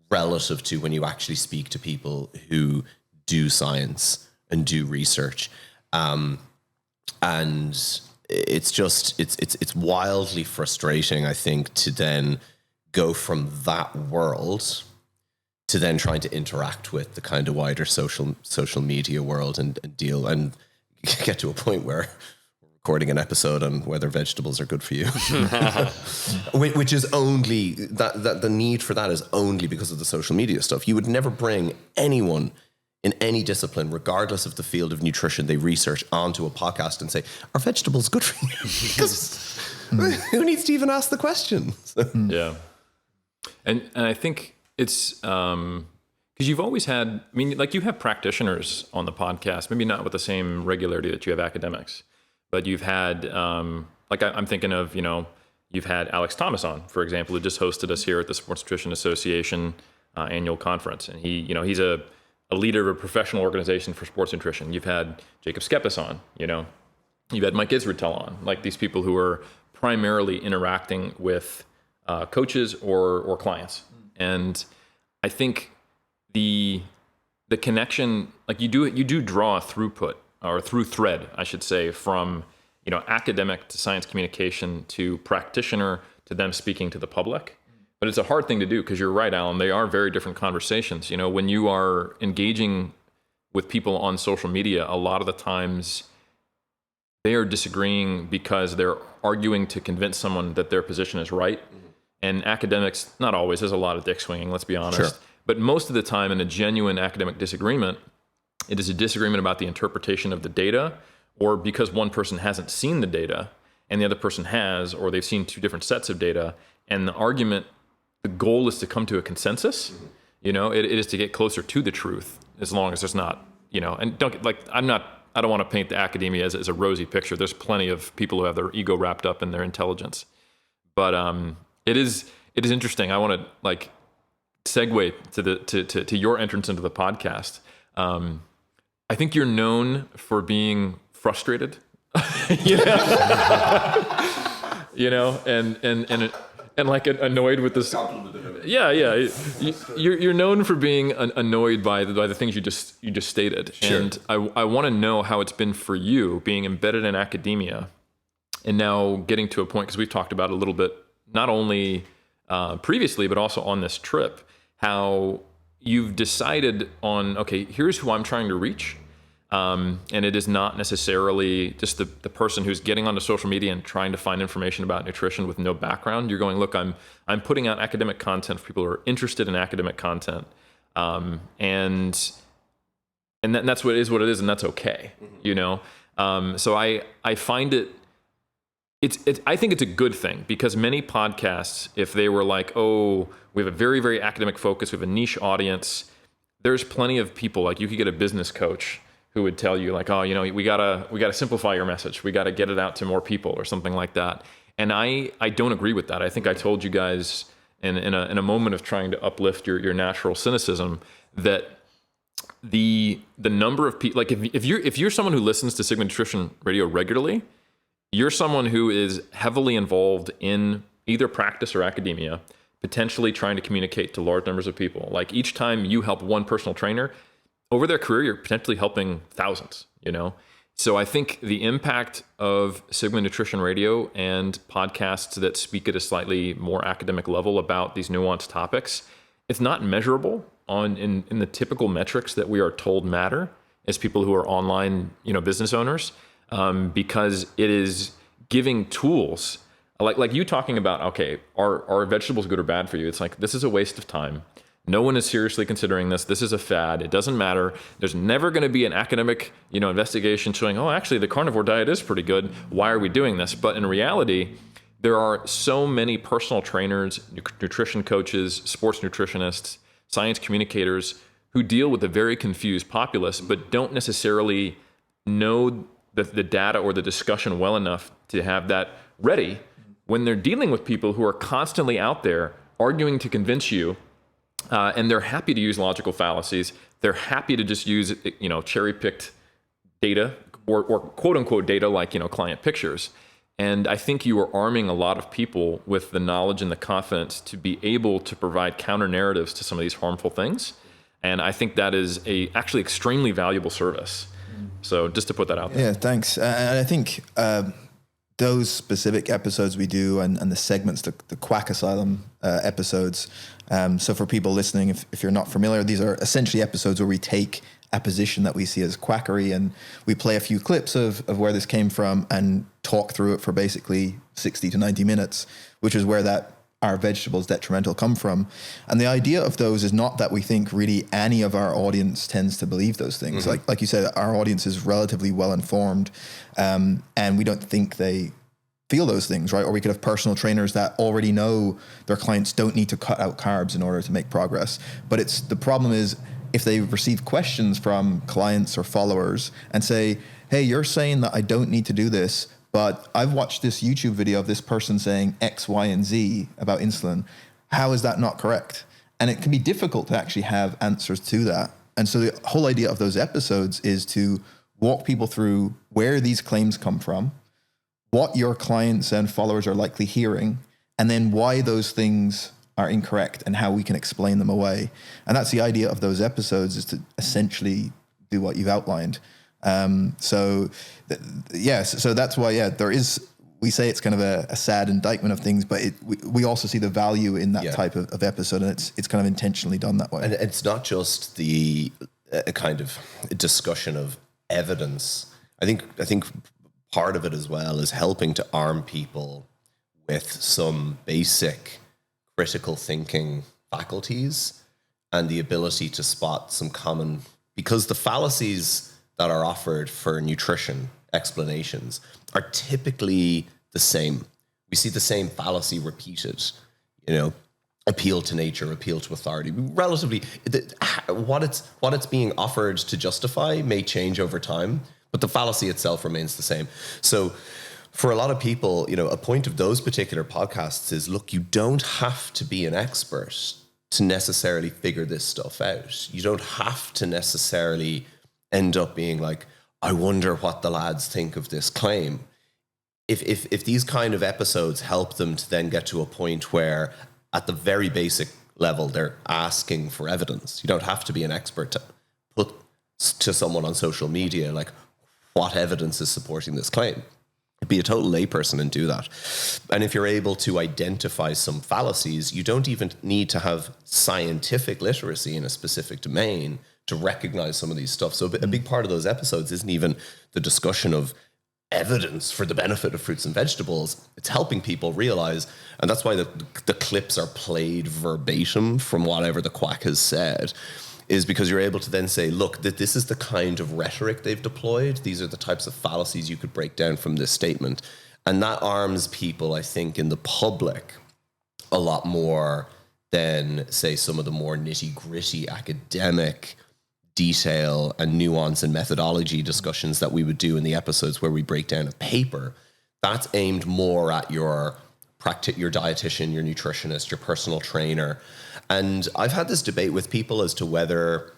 relative to when you actually speak to people who do science and do research. And it's just, it's wildly frustrating, I think, to then go from that world to then trying to interact with the kind of wider social media world and deal and get to a point where we're recording an episode on whether vegetables are good for you, which is only that the need for that is only because of the social media stuff. You would never bring anyone in any discipline, regardless of the field of nutrition they research, onto a podcast and say, are vegetables good for you? Because who needs to even ask the question? Yeah. And I think it's because you've always had, I mean, like you have practitioners on the podcast, maybe not with the same regularity that you have academics, but you've had, like I'm thinking of, you've had Alex Thomas on, for example, who just hosted us here at the Sports Nutrition Association annual conference. And he's a leader of a professional organization for sports nutrition. You've had Jacob Skepis on, you've had Mike Israetel on, like these people who are primarily interacting with coaches or clients. And I think the connection, like you do draw a throughput or through thread, I should say, from academic to science communication to practitioner to them speaking to the public. But it's a hard thing to do because you're right, Alan. They are very different conversations. When you are engaging with people on social media, a lot of the times they are disagreeing because they're arguing to convince someone that their position is right. And academics, not always, there's a lot of dick swinging, let's be honest. Sure. But most of the time in a genuine academic disagreement, it is a disagreement about the interpretation of the data, or because one person hasn't seen the data and the other person has, or they've seen two different sets of data. And the goal is to come to a consensus. It is to get closer to the truth, as long as there's not, and I don't want to paint the academia as a rosy picture. There's plenty of people who have their ego wrapped up in their intelligence. But it is interesting. I want to segue to your entrance into the podcast. I think you're known for being frustrated, and like annoyed with this. Yeah. You're known for being annoyed by the things you just stated. Sure. And I want to know how it's been for you being embedded in academia and now getting to a point, because we've talked about it a little bit, not only previously, but also on this trip, how you've decided on, okay, here's who I'm trying to reach. And it is not necessarily just the person who's getting onto social media and trying to find information about nutrition with no background. You're going, look, I'm putting out academic content for people who are interested in academic content. And that's what it is, and that's okay. So I find it, I think it's a good thing, because many podcasts, if they were like, oh, we have a very, very academic focus, we have a niche audience, there's plenty of people, like you could get a business coach who would tell you like, oh, we gotta simplify your message. We gotta get it out to more people or something like that. And I don't agree with that. I think I told you guys in a moment of trying to uplift your natural cynicism that the number of people, like if you're someone who listens to Sigma Nutrition Radio regularly, you're someone who is heavily involved in either practice or academia, potentially trying to communicate to large numbers of people. Like each time you help one personal trainer, over their career, you're potentially helping thousands, So I think the impact of Sigma Nutrition Radio and podcasts that speak at a slightly more academic level about these nuanced topics, it's not measurable in the typical metrics that we are told matter as people who are online, business owners, because it is giving tools like you talking about, okay, are vegetables good or bad for you? It's like, this is a waste of time. No one is seriously considering this. This is a fad. It doesn't matter. There's never going to be an academic, investigation showing, oh, actually, the carnivore diet is pretty good. Why are we doing this? But in reality, there are so many personal trainers, nutrition coaches, sports nutritionists, science communicators who deal with a very confused populace, but don't necessarily know the data or the discussion well enough to have that ready when they're dealing with people who are constantly out there arguing to convince you. And they're happy to use logical fallacies. They're happy to just use, cherry-picked data or quote-unquote data like, client pictures. And I think you are arming a lot of people with the knowledge and the confidence to be able to provide counter narratives to some of these harmful things. And I think that is actually extremely valuable service. So just to put that out there. Yeah, thanks. And I think those specific episodes we do and the segments, the Quack Asylum episodes. So for people listening, if you're not familiar, these are essentially episodes where we take a position that we see as quackery and we play a few clips of where this came from and talk through it for basically 60 to 90 minutes, which is where that "are vegetables detrimental" come from. And the idea of those is not that we think really any of our audience tends to believe those things. Like you said, our audience is relatively well informed, and we don't think they feel those things, right? Or we could have personal trainers that already know their clients don't need to cut out carbs in order to make progress. But the problem is if they receive questions from clients or followers and say, hey, you're saying that I don't need to do this, but I've watched this YouTube video of this person saying X, Y, and Z about insulin. How is that not correct? And it can be difficult to actually have answers to that. And so the whole idea of those episodes is to walk people through where these claims come from, what your clients and followers are likely hearing, and then why those things are incorrect and how we can explain them away. And that's the idea of those episodes, is to essentially do what you've outlined. So that's why, there is, we say it's kind of a sad indictment of things, but we also see the value in that type of episode, and it's kind of intentionally done that way. And it's not just the kind of discussion of evidence. I think part of it as well is helping to arm people with some basic critical thinking faculties and the ability to spot some common, because the fallacies that are offered for nutrition explanations are typically the same. We see the same fallacy repeated, appeal to nature, appeal to authority. Relatively, what it's being offered to justify may change over time, but the fallacy itself remains the same. So for a lot of people, a point of those particular podcasts is, look, you don't have to be an expert to necessarily figure this stuff out. You don't have to necessarily end up being like, I wonder what the lads think of this claim. If these kind of episodes help them to then get to a point where at the very basic level, they're asking for evidence. You don't have to be an expert to put to someone on social media, like, what evidence is supporting this claim? Be a total layperson and do that. And if you're able to identify some fallacies, you don't even need to have scientific literacy in a specific domain to recognize some of these stuff. So a big part of those episodes isn't even the discussion of evidence for the benefit of fruits and vegetables. It's helping people realize, and that's why the clips are played verbatim from whatever the quack has said, is because you're able to then say, look, that this is the kind of rhetoric they've deployed. These are the types of fallacies you could break down from this statement. And that arms people, I think, in the public a lot more than, say, some of the more nitty-gritty academic detail and nuance and methodology discussions that we would do in the episodes where we break down a paper. That's aimed more at your dietitian, your nutritionist, your personal trainer. And I've had this debate with people as to whether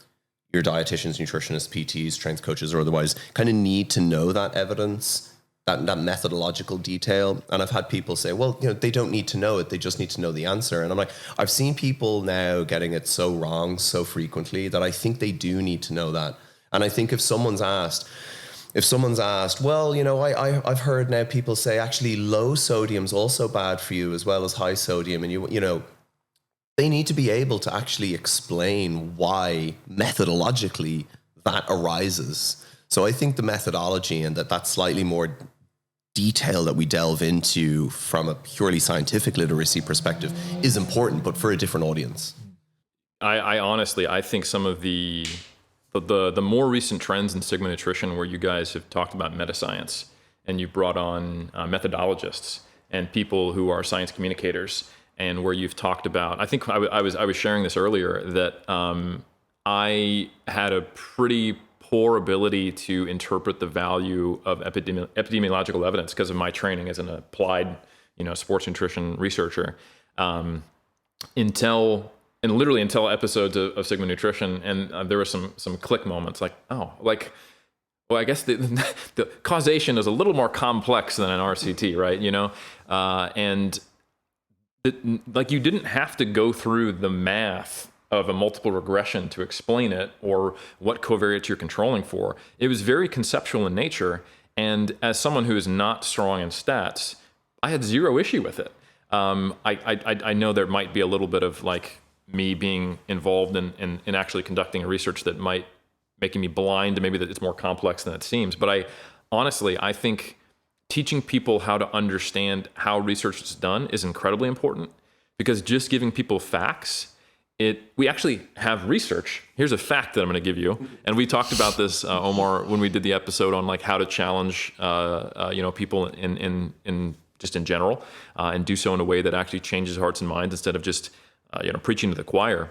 your dietitians, nutritionists, PTs, strength coaches, or otherwise kind of need to know that evidence, that methodological detail. And I've had people say, well, they don't need to know it. They just need to know the answer. And I'm like, I've seen people now getting it so wrong so frequently that I think they do need to know that. And I think if someone's asked, well, I've heard now people say actually low sodium's also bad for you as well as high sodium. And they need to be able to actually explain why methodologically that arises. So I think the methodology and that slightly more detail that we delve into from a purely scientific literacy perspective is important, but for a different audience. I honestly think some of the more recent trends in Sigma nutrition, where you guys have talked about metascience and you brought on methodologists and people who are science communicators, and where you've talked about, I think I was sharing this earlier, that I had a pretty poor ability to interpret the value of epidemiological evidence because of my training as an applied, sports nutrition researcher, until episodes of Sigma Nutrition, and there were some click moments, like, well, I guess the causation is a little more complex than an RCT, right? And like you didn't have to go through the math of a multiple regression to explain it or what covariates you're controlling for. It was very conceptual in nature. And as someone who is not strong in stats, I had zero issue with it. I know there might be a little bit of like me being involved in actually conducting a research that might making me blind to maybe that it's more complex than it seems. But I think teaching people how to understand how research is done is incredibly important, because just giving people facts, we actually have research. Here's a fact that I'm going to give you. And we talked about this, Omar, when we did the episode on like how to challenge, people in just in general, and do so in a way that actually changes hearts and minds instead of just, preaching to the choir.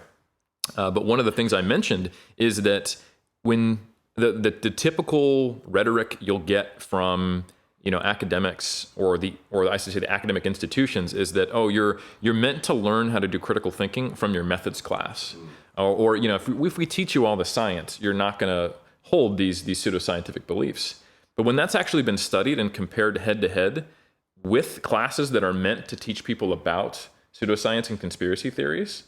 But one of the things I mentioned is that when the typical rhetoric you'll get from academics or I should say the academic institutions is that, oh, you're meant to learn how to do critical thinking from your methods class, or if we teach you all the science, you're not going to hold these pseudoscientific beliefs. But when that's actually been studied and compared head to head with classes that are meant to teach people about pseudoscience and conspiracy theories,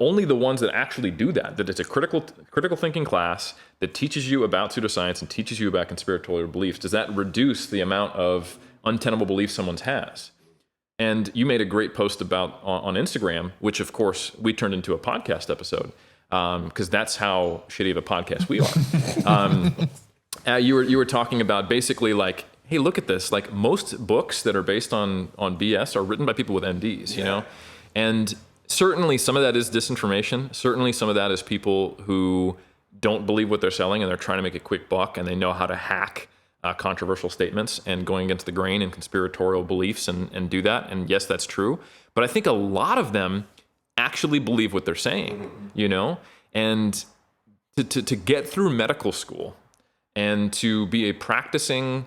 only the ones that actually do that it's a critical thinking class that teaches you about pseudoscience and teaches you about conspiratorial beliefs, does that reduce the amount of untenable beliefs someone has. And you made a great post about on Instagram, which of course we turned into a podcast episode, because that's how shitty of a podcast we are. You were talking about basically like, hey, look at this. Like most books that are based on BS are written by people with MDs, and certainly some of that is disinformation. Certainly some of that is people who don't believe what they're selling and they're trying to make a quick buck, and they know how to hack controversial statements and going against the grain and conspiratorial beliefs and do that. And yes, that's true. But I think a lot of them actually believe what they're saying, and to get through medical school and to be a practicing,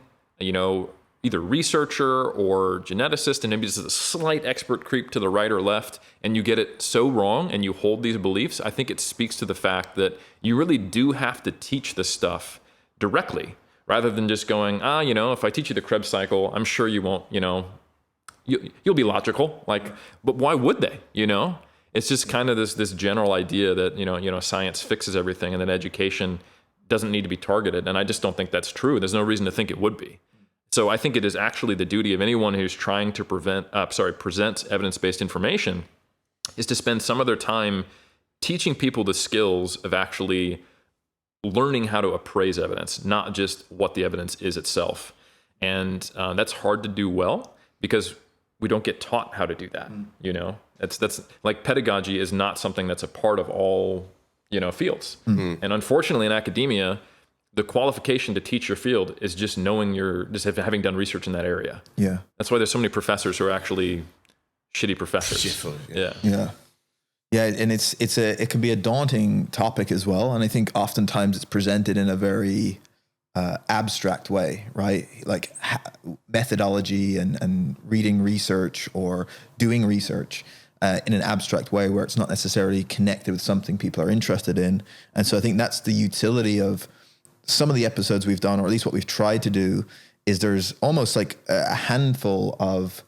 either researcher or geneticist, and maybe just a slight expert creep to the right or left, and you get it so wrong and you hold these beliefs, I think it speaks to the fact that you really do have to teach this stuff directly, rather than just going, if I teach you the Krebs cycle, I'm sure you won't, you'll be logical. Like, but why would they, It's just kind of this general idea that, science fixes everything and that education doesn't need to be targeted. And I just don't think that's true. There's no reason to think it would be. So I think it is actually the duty of anyone who's trying to present evidence-based information is to spend some of their time teaching people the skills of actually learning how to appraise evidence, not just what the evidence is itself. And that's hard to do well because we don't get taught how to do that. That's like pedagogy is not something that's a part of all fields. Mm-hmm. And unfortunately in academia, the qualification to teach your field is just knowing having done research in that area. Yeah. That's why there's so many professors who are actually shitty professors. Yeah. And it can be a daunting topic as well. And I think oftentimes it's presented in a very abstract way, right? Like methodology and reading research or doing research in an abstract way where it's not necessarily connected with something people are interested in. And so I think that's the utility of some of the episodes we've done, or at least what we've tried to do, is there's almost like a handful of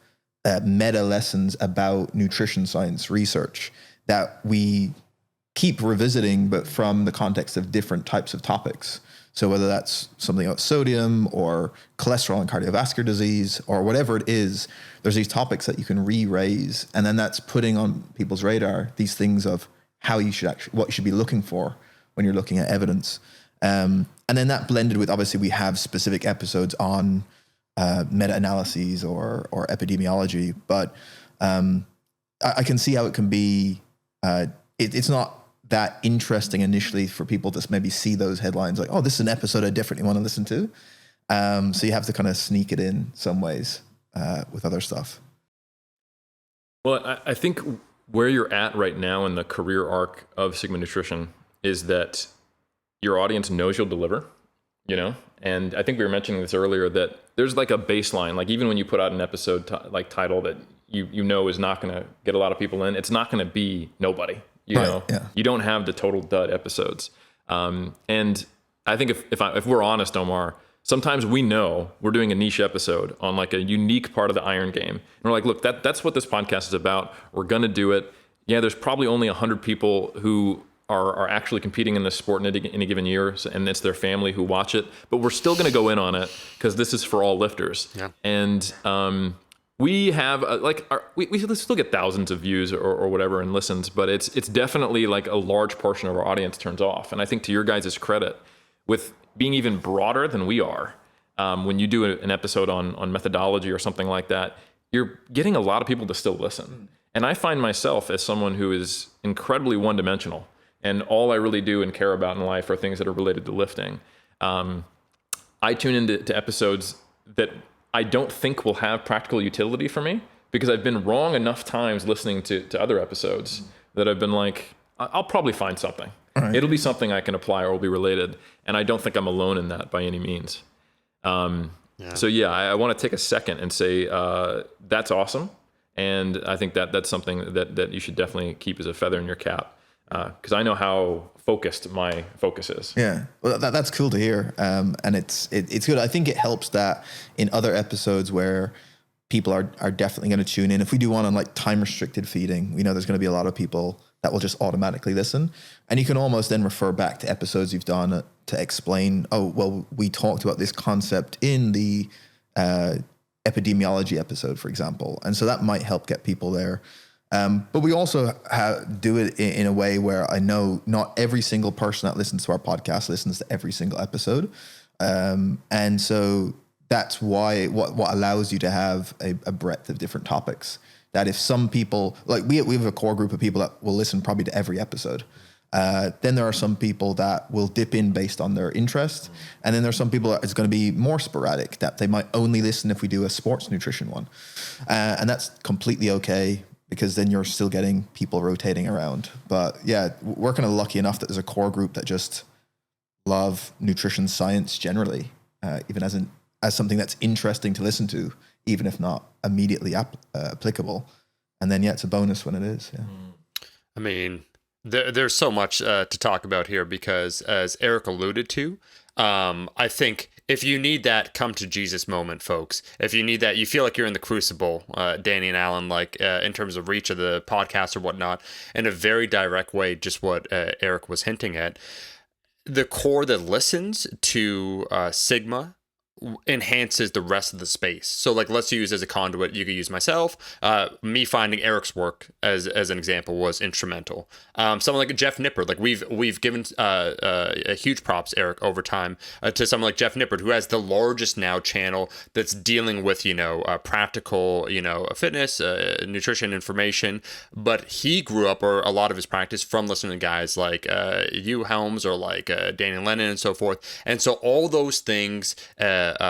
meta lessons about nutrition science research that we keep revisiting, but from the context of different types of topics. So whether that's something about sodium or cholesterol and cardiovascular disease or whatever it is, there's these topics that you can re-raise, and then that's putting on people's radar these things of what you should be looking for when you're looking at evidence. And then that blended with, obviously we have specific episodes on meta-analyses or epidemiology, but I can see how it can be, it's not that interesting initially for people to maybe see those headlines like, oh, this is an episode I definitely want to listen to. So you have to kind of sneak it in some ways with other stuff. Well, I think where you're at right now in the career arc of Sigma Nutrition is that your audience knows you'll deliver, and I think we were mentioning this earlier, that there's like a baseline, like even when you put out an episode title that you know is not going to get a lot of people in, it's not going to be nobody, you know. Yeah. You don't have the total dud episodes. And I think if we're honest, Omar, sometimes we know we're doing a niche episode on like a unique part of the iron game. And we're like, look, that's what this podcast is about. We're going to do it. Yeah, there's probably only 100 people who are actually competing in this sport in a given year, and it's their family who watch it. But we're still going to go in on it because this is for all lifters. Yeah. And we have we still get thousands of views or whatever and listens, but it's definitely like a large portion of our audience turns off. And I think to your guys' credit, with being even broader than we are, when you do an episode on methodology or something like that, you're getting a lot of people to still listen. And I find myself as someone who is incredibly one-dimensional, and all I really do and care about in life are things that are related to lifting. I tune into episodes that I don't think will have practical utility for me because I've been wrong enough times listening to other episodes that I've been like, I'll probably find something. Right. It'll be something I can apply or will be related. And I don't think I'm alone in that by any means. So yeah, I want to take a second and say that's awesome. And I think that's something that you should definitely keep as a feather in your cap. Because I know how focused my focus is. Yeah, well, that's cool to hear, and it's good. I think it helps that in other episodes where people are definitely going to tune in. If we do one on like time restricted feeding, we know there's going to be a lot of people that will just automatically listen, and you can almost then refer back to episodes you've done to explain. Oh, well, we talked about this concept in the epidemiology episode, for example, and so that might help get people there. But we also do it in a way where I know not every single person that listens to our podcast listens to every single episode. And so that's why what allows you to have a breadth of different topics. That if some people, like we have a core group of people that will listen probably to every episode. Then there are some people that will dip in based on their interest. And then there's some people that it's going to be more sporadic, that they might only listen if we do a sports nutrition one. And that's completely okay, because then you're still getting people rotating around. But yeah, we're kind of lucky enough that there's a core group that just love nutrition science generally, even as something that's interesting to listen to, even if not immediately applicable. And then, yeah, it's a bonus when it is. Yeah. I mean, there's so much to talk about here because, as Eric alluded to, I think if you need that come to Jesus moment, folks, if you need that, you feel like you're in the crucible, Danny and Alan, like in terms of reach of the podcast or whatnot, in a very direct way, just what Eric was hinting at. The core that listens to Sigma enhances the rest of the space. So like, let's use as a conduit, you could use myself. Me finding Eric's work as an example was instrumental. Someone like Jeff Nippard, like we've given a huge props, Eric, over time to someone like Jeff Nippard, who has the largest now channel that's dealing with practical fitness, nutrition information. But he grew up, or a lot of his practice, from listening to guys like Hugh Helms or like Danny Lennon and so forth. And so all those things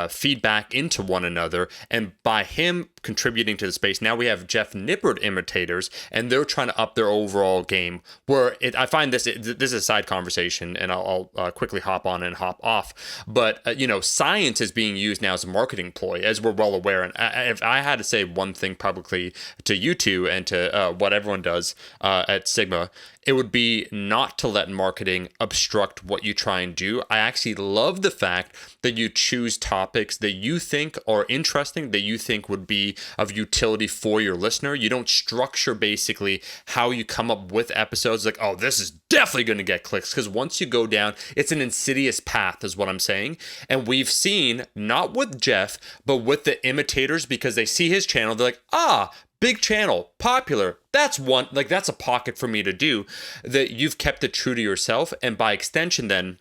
feedback into one another, and by him contributing to the space, now we have Jeff Nippard imitators, and they're trying to up their overall game. Where I find this is a side conversation, and I'll quickly hop on and hop off. But science is being used now as a marketing ploy, as we're well aware. And if I had to say one thing publicly to you two and to what everyone does at Sigma, it would be not to let marketing obstruct what you try and do. I actually love the fact that you choose topics that you think are interesting, that you think would be of utility for your listener. You don't structure basically how you come up with episodes like, oh, this is definitely going to get clicks, because once you go down, it's an insidious path is what I'm saying. And we've seen, not with Jeff, but with the imitators, because they see his channel, they're like, big channel, popular. That's a pocket for me to do. That you've kept it true to yourself. And by extension, then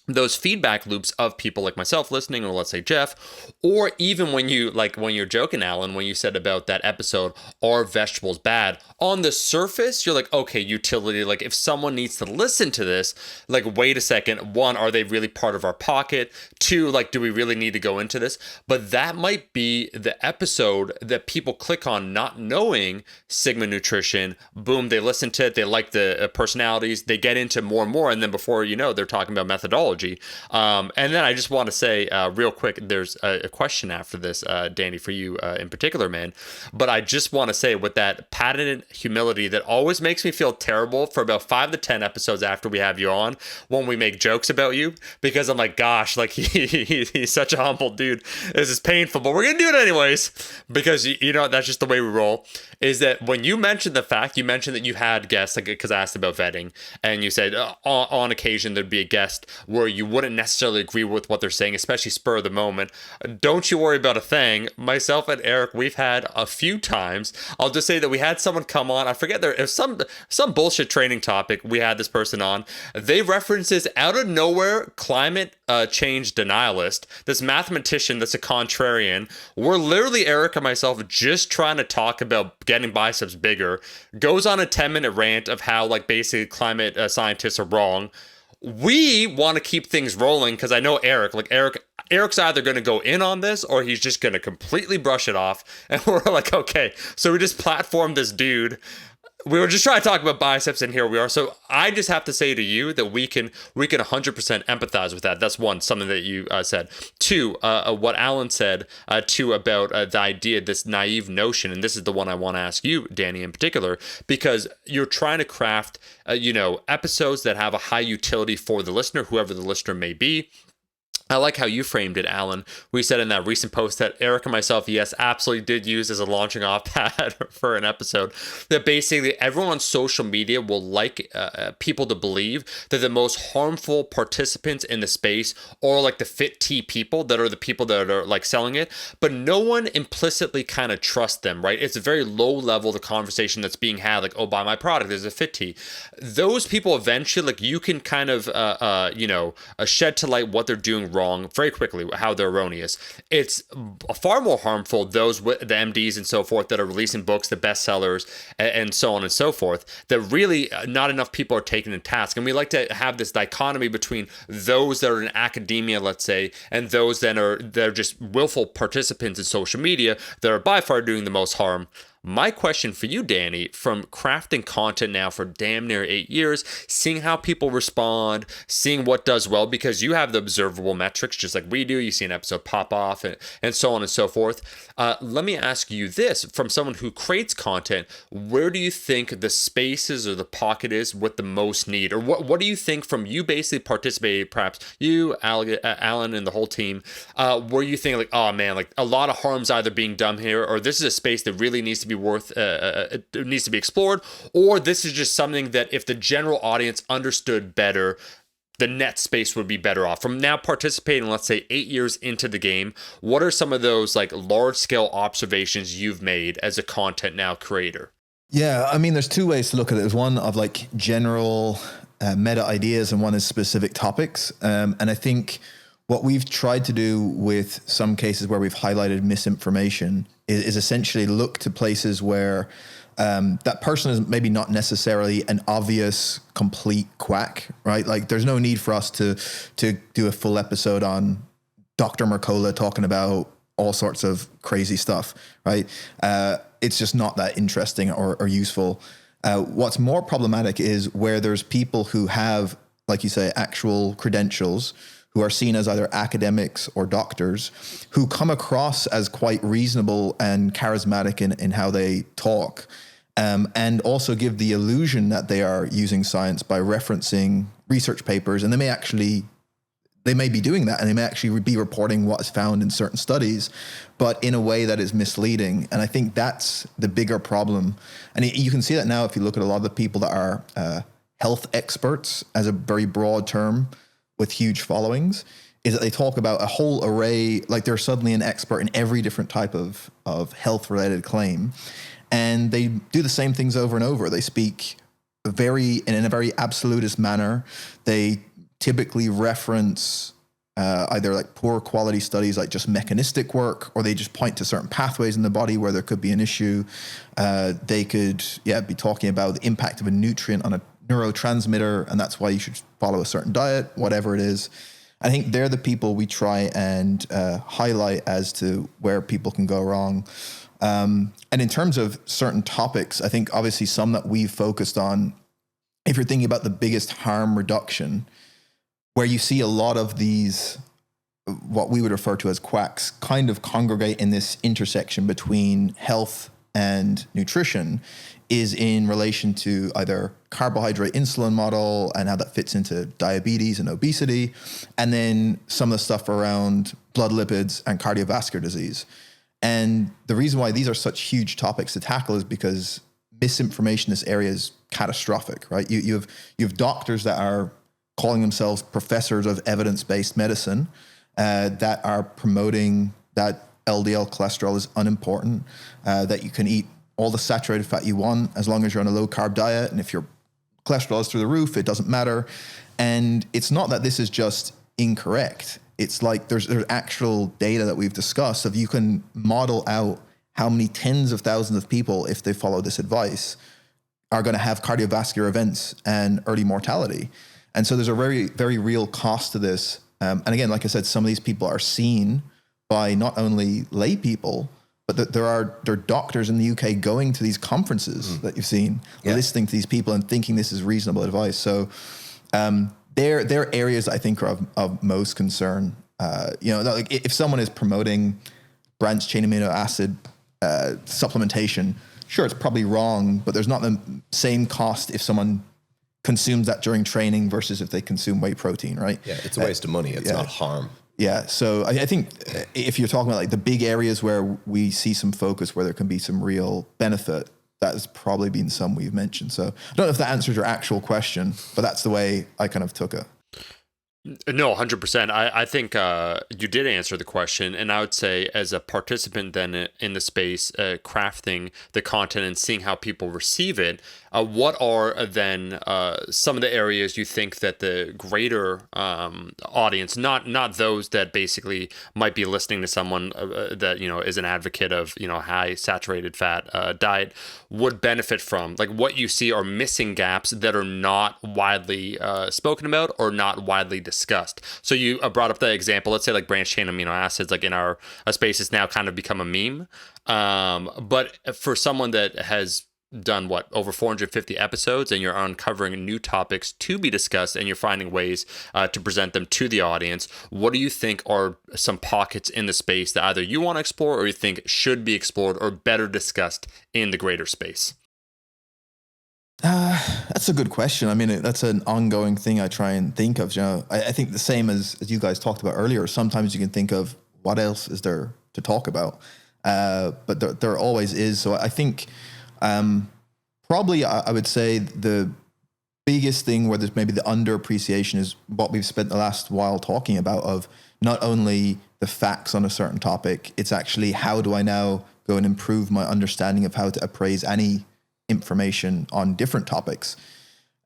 those feedback loops of people like myself listening, or let's say Jeff, or even when you're joking, Alan, when you said about that episode, are vegetables bad? On the surface, you're like, okay, utility. Like if someone needs to listen to this, like, wait a second. One, are they really part of our pocket? Two, like, do we really need to go into this? But that might be the episode that people click on not knowing Sigma Nutrition. Boom, they listen to it. They like the personalities. They get into more and more. And then before you know, they're talking about methodology. And then I just want to say real quick, there's a question after this, Danny, for you in particular, man. But I just want to say, with that patented humility that always makes me feel terrible for about 5 to 10 episodes after we have you on, when we make jokes about you, because I'm like, gosh, like he's such a humble dude. This is painful, but we're gonna do it anyways, because that's just the way we roll. Is that when you mentioned that you had guests, like, because I asked about vetting, and you said on occasion there'd be a guest where you wouldn't necessarily agree with what they're saying, especially spur of the moment. Don't you worry about a thing. Myself and Eric, we've had a few times. I'll just say that we had someone come on. I forget, there was some bullshit training topic. We had this person on. They references out of nowhere climate change denialist, this mathematician that's a contrarian. We're literally, Eric and myself, just trying to talk about getting biceps bigger. Goes on a 10-minute rant of how, like, basically climate scientists are wrong. We want to keep things rolling because I know Eric's either going to go in on this or he's just going to completely brush it off. And we're like, okay, so we just platformed this dude. We were just trying to talk about biceps, and here we are. So I just have to say to you that we can 100% empathize with that. That's one, something that you said. Two, what Alan said, two, about the idea, this naive notion, and this is the one I want to ask you, Danny, in particular, because you're trying to craft, episodes that have a high utility for the listener, whoever the listener may be. I like how you framed it, Alan. We said in that recent post that Eric and myself, yes, absolutely did use as a launching off pad for an episode, that basically everyone on social media will like people to believe that the most harmful participants in the space are like the fit tea people, that are the people that are like selling it, but no one implicitly kind of trusts them, right? It's a very low level, the conversation that's being had, like, oh, buy my product, there's a fit tea. Those people eventually, like, you can kind of, shed to light what they're doing wrong very quickly, how they're erroneous. It's far more harmful, those with the MDs and so forth that are releasing books, the bestsellers, and so on and so forth, that really not enough people are taking to task. And we like to have this dichotomy between those that are in academia, let's say, and those that are just willful participants in social media that are by far doing the most harm. My question for you, Danny, from crafting content now for damn near 8 years, seeing how people respond, seeing what does well, because you have the observable metrics just like we do. You see an episode pop off and so on and so forth. Let me ask you this, from someone who creates content, where do you think the spaces or the pocket is with the most need? Or what do you think, from you basically participating, perhaps you, Alan, and the whole team, where you think, like, oh man, like a lot of harm's either being done here, or this is a space that really needs to be needs to be explored, or this is just something that if the general audience understood better, the net space would be better off. From now participating, let's say 8 years into the game, what are some of those like large scale observations you've made as a content now creator? Yeah, I mean, there's two ways to look at it. There's one of like general meta ideas, and one is specific topics. And I think what we've tried to do with some cases where we've highlighted misinformation is essentially look to places where that person is maybe not necessarily an obvious, complete quack, right? Like, there's no need for us to do a full episode on Dr. Mercola talking about all sorts of crazy stuff, right? It's just not that interesting or useful. What's more problematic is where there's people who have, like you say, actual credentials, who are seen as either academics or doctors, who come across as quite reasonable and charismatic in how they talk, and also give the illusion that they are using science by referencing research papers. And they may be doing that, and they may actually be reporting what is found in certain studies, but in a way that is misleading. And I think that's the bigger problem. And you can see that now if you look at a lot of the people that are health experts, as a very broad term, with huge followings, is that they talk about a whole array, like they're suddenly an expert in every different type of health-related claim. And they do the same things over and over. They speak in a very absolutist manner. They typically reference either like poor quality studies, like just mechanistic work, or they just point to certain pathways in the body where there could be an issue. They could be talking about the impact of a nutrient on a neurotransmitter, and that's why you should follow a certain diet, whatever it is. I think they're the people we try and highlight as to where people can go wrong. And in terms of certain topics, I think obviously some that we've focused on, if you're thinking about the biggest harm reduction, where you see a lot of these what we would refer to as quacks kind of congregate in this intersection between health and nutrition is in relation to either carbohydrate insulin model and how that fits into diabetes and obesity, and then some of the stuff around blood lipids and cardiovascular disease. And the reason why these are such huge topics to tackle is because misinformation in this area is catastrophic, right? You have doctors that are calling themselves professors of evidence-based medicine that are promoting that LDL cholesterol is unimportant, that you can eat all the saturated fat you want as long as you're on a low-carb diet, and if your cholesterol is through the roof, it doesn't matter. And it's not that this is just incorrect. It's like there's actual data that we've discussed of you can model out how many tens of thousands of people, if they follow this advice, are going to have cardiovascular events and early mortality. And so there's a very, very real cost to this. And again, like I said, some of these people are seen by not only lay people, but there are doctors in the UK going to these conferences that you've seen, listening to these people and thinking this is reasonable advice. So they're areas I think are of most concern. Like if someone is promoting branched chain amino acid supplementation, sure, it's probably wrong, but there's not the same cost if someone consumes that during training versus if they consume whey protein, right? Yeah, it's a waste of money. It's not harm. Yeah, so I think if you're talking about like the big areas where we see some focus, where there can be some real benefit, that has probably been some we've mentioned. So I don't know if that answers your actual question, but that's the way I kind of took it. No, 100%. I think you did answer the question, and I would say as a participant then in the space, crafting the content and seeing how people receive it, what are then some of the areas you think that the greater audience, not those that basically might be listening to someone that is an advocate of high saturated fat diet, would benefit from? Like what you see are missing gaps that are not widely spoken about or not widely discussed. So you brought up the example, let's say like branched chain amino acids, like in our space, it's now kind of become a meme. But for someone that has done over 450 episodes and you're uncovering new topics to be discussed and you're finding ways to present them to the audience, what do you think are some pockets in the space that either you want to explore or you think should be explored or better discussed in the greater space? That's a good question. I mean, that's an ongoing thing I try and think of. I think the same as you guys talked about earlier. Sometimes you can think of what else is there to talk about, but there always is. So I think probably I would say the biggest thing where there's maybe the underappreciation is what we've spent the last while talking about, of not only the facts on a certain topic, it's actually how do I now go and improve my understanding of how to appraise any information on different topics.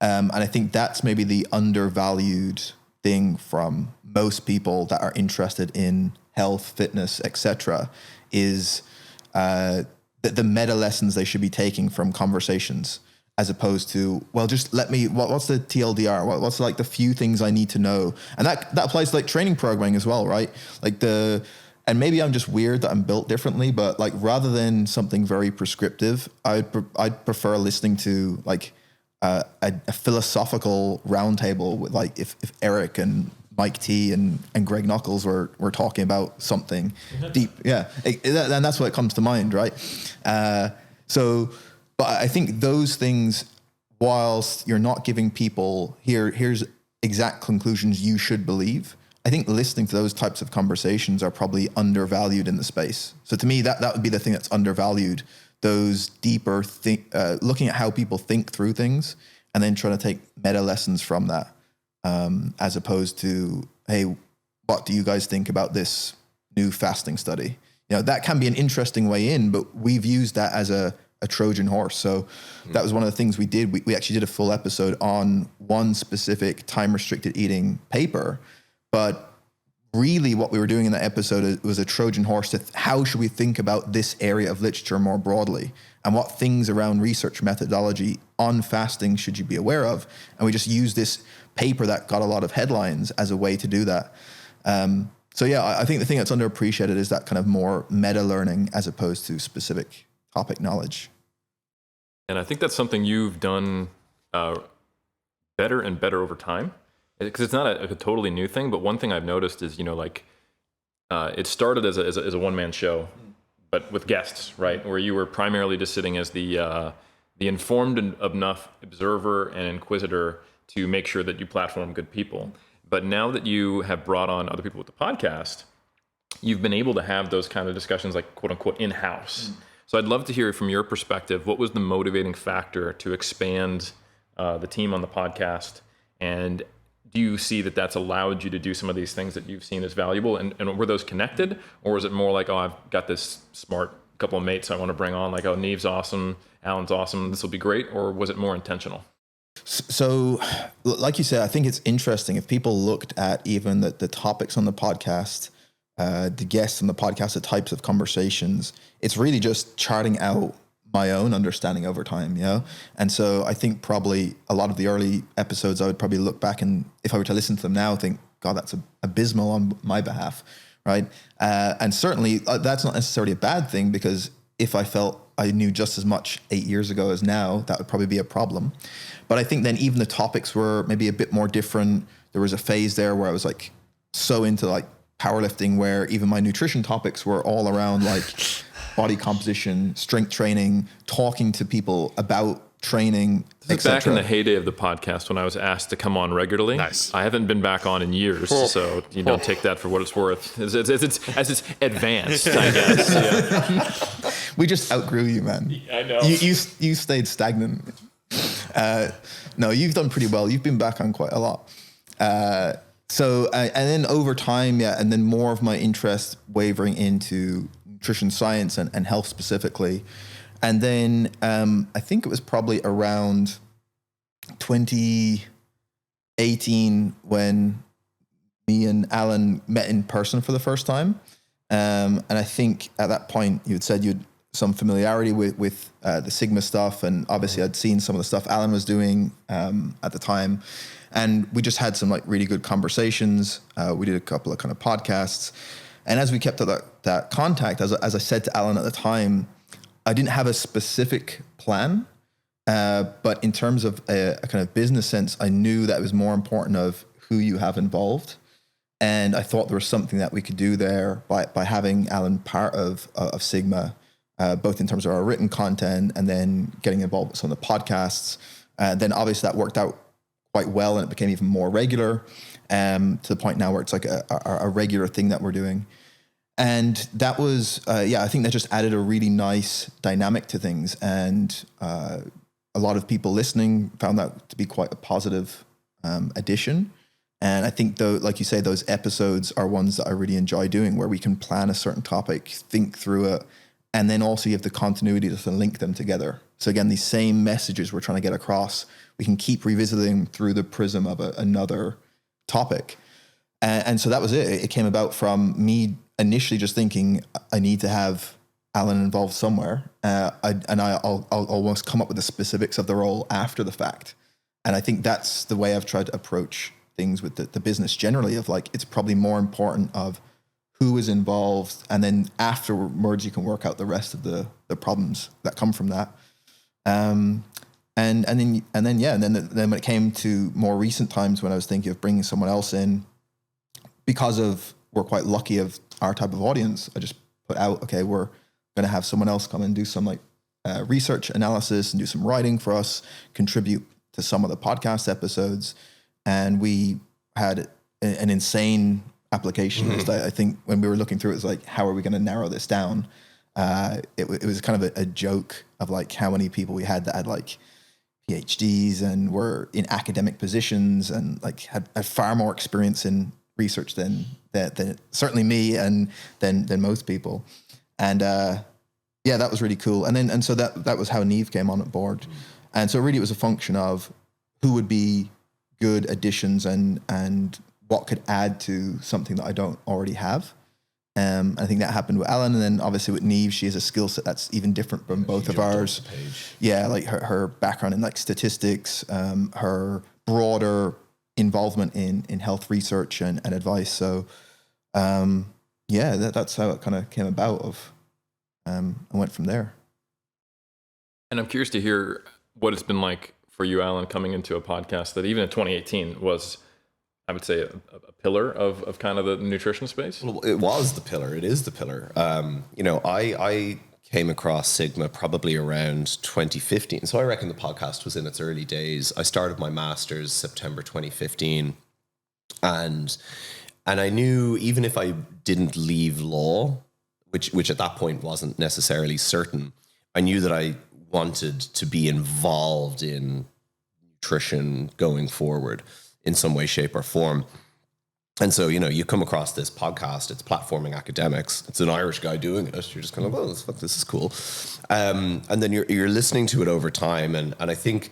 And I think that's maybe the undervalued thing from most people that are interested in health, fitness, etc., is the meta lessons they should be taking from conversations, as opposed to, well, just what's the TLDR? What's like the few things I need to know? And that applies to like training programming as well, right? And maybe I'm just weird that I'm built differently, but like rather than something very prescriptive, I'd prefer listening to like a philosophical roundtable with like if Eric and Mike T and Greg Knuckles were talking about something deep. Yeah. And that's what comes to mind. Right. But I think those things, whilst you're not giving people here's exact conclusions you should believe, I think listening to those types of conversations are probably undervalued in the space. So to me, that would be the thing that's undervalued, those deeper looking at how people think through things and then trying to take meta lessons from that, as opposed to, hey, what do you guys think about this new fasting study? That can be an interesting way in, but we've used that as a Trojan horse. So that was one of the things we did. We actually did a full episode on one specific time-restricted eating paper. But really what we were doing in that episode was a Trojan horse to how should we think about this area of literature more broadly, and what things around research methodology on fasting should you be aware of. And we just used this paper that got a lot of headlines as a way to do that. So yeah, I think the thing that's underappreciated is that kind of more meta learning as opposed to specific topic knowledge. And I think that's something you've done better and better over time. Because it's not a totally new thing, but one thing I've noticed is, like it started as a one-man show, but with guests, right? Where you were primarily just sitting as the informed enough observer and inquisitor to make sure that you platform good people. But now that you have brought on other people with the podcast, you've been able to have those kind of discussions, like quote unquote in-house. So I'd love to hear from your perspective, what was the motivating factor to expand the team on the podcast? And do you see that that's allowed you to do some of these things that you've seen as valuable? And were those connected? Or was it more like, oh, I've got this smart couple of mates I want to bring on, like, oh, Neve's awesome, Alan's awesome, this will be great? Or was it more intentional? So, like you said, I think it's interesting if people looked at even the topics on the podcast, the guests on the podcast, the types of conversations, it's really just charting out my own understanding over time, you know? And so I think probably a lot of the early episodes, I would probably look back and if I were to listen to them now, think, God, that's abysmal on my behalf, right? And certainly that's not necessarily a bad thing, because if I felt I knew just as much 8 years ago as now, that would probably be a problem. But I think then even the topics were maybe a bit more different. There was a phase there where I was like so into like powerlifting, where even my nutrition topics were all around like body composition, strength training, talking to people about training, This is back in the heyday of the podcast when I was asked to come on regularly. Nice. I haven't been back on in years, so you don't take that for what it's worth. As it's advanced, I guess. Yeah. We just outgrew you, man. I know. You stayed stagnant. No, you've done pretty well. You've been back on quite a lot. So and then over time, and then more of my interest wavering into nutrition science and health specifically. And then I think it was probably around 2018 when me and Alan met in person for the first time. And I think at that point you had said you had some familiarity with the Sigma stuff. And obviously I'd seen some of the stuff Alan was doing at the time. And we just had some like really good conversations. We did a couple of kind of podcasts. And as we kept that contact, as I said to Alan at the time, I didn't have a specific plan, but in terms of a kind of business sense, I knew that it was more important of who you have involved. And I thought there was something that we could do there by having Alan part of Sigma, both in terms of our written content and then getting involved with some of the podcasts. Then obviously that worked out quite well and it became even more regular, to the point now where it's like a regular thing that we're doing. And that was, I think that just added a really nice dynamic to things. And a lot of people listening found that to be quite a positive addition. And I think, though, like you say, those episodes are ones that I really enjoy doing, where we can plan a certain topic, think through it, and then also you have the continuity to link them together. So again, these same messages we're trying to get across, we can keep revisiting through the prism of another topic. And so that was it. It came about from me initially just thinking I need to have Alan involved somewhere. I'll almost come up with the specifics of the role after the fact. And I think that's the way I've tried to approach things with the business generally, of like, it's probably more important of who is involved. And then afterwards, you can work out the rest of the problems that come from that. And then when it came to more recent times when I was thinking of bringing someone else in, because we're quite lucky of our type of audience, I just put out, okay, we're going to have someone else come and do some like research analysis and do some writing for us, contribute to some of the podcast episodes. And we had an insane application list. I think when we were looking through it, was like, how are we going to narrow this down? It was kind of a joke of like how many people we had that had like PhDs and were in academic positions and like had far more experience in research than certainly me and than most people. And that was really cool. And so that was how Neve came on board. And so really it was a function of who would be good additions and what could add to something that I don't already have. I think that happened with Alan, and then obviously with Neve, she has a skill set that's even different from both of ours. Yeah, like her background in like statistics, her broader involvement in health research and advice. So that's how it kind of came about. I went from there. And I'm curious to hear what it's been like for you, Alan, coming into a podcast that even in 2018 was I would say, a pillar of kind of the nutrition space. Well, it was the pillar. It is the pillar. I came across Sigma probably around 2015. So I reckon the podcast was in its early days. I started my master's September 2015. And I knew even if I didn't leave law, which at that point wasn't necessarily certain, I knew that I wanted to be involved in nutrition going forward in some way, shape, or form. And so, you come across this podcast, it's Platforming Academics. It's an Irish guy doing it. You're just kind of, oh, this is cool. And then you're listening to it over time. And I think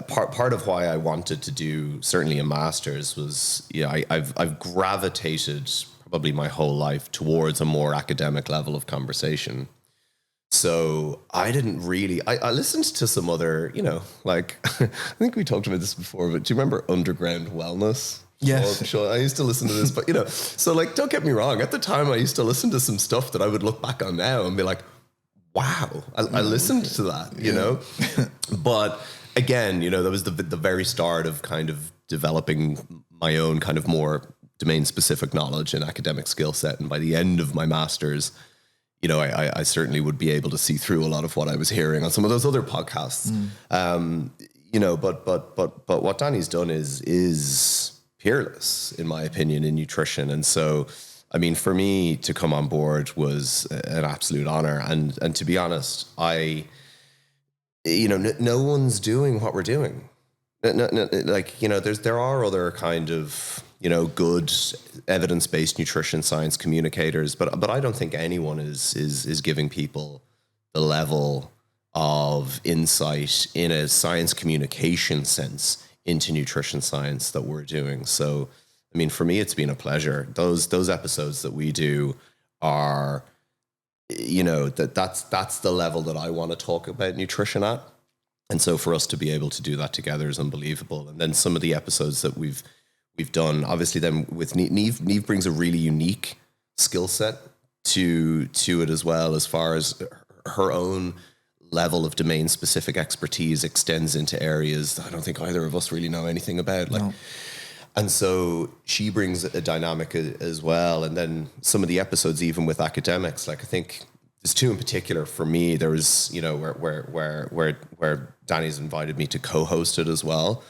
part of why I wanted to do certainly a master's was, I've gravitated probably my whole life towards a more academic level of conversation. So I didn't really, I listened to some other, I think we talked about this before, but do you remember Underground Wellness? Yes. Sure. I used to listen to this, but so don't get me wrong. At the time, I used to listen to some stuff that I would look back on now and be like, wow, I listened to that, But again, that was the very start of kind of developing my own kind of more domain specific knowledge and academic skill set. And by the end of my master's, I certainly would be able to see through a lot of what I was hearing on some of those other podcasts. But what Danny's done is peerless, in my opinion, in nutrition. And so, I mean, for me to come on board was an absolute honor. And to be honest, no one's doing what we're doing. There are other kind of, good evidence-based nutrition science communicators, but I don't think anyone is giving people the level of insight in a science communication sense into nutrition science that we're doing. So, I mean, for me, it's been a pleasure. Those episodes that we do are, that's the level that I want to talk about nutrition at. And so for us to be able to do that together is unbelievable. And then some of the episodes that we've done, obviously then with Niamh brings a really unique skill set to it as well, as far as her own level of domain specific expertise extends into areas that I don't think either of us really know anything about. No. And so she brings a dynamic as well. And then some of the episodes, even with academics, I think there's two in particular for me. There was, where Danny's invited me to co-host it as well.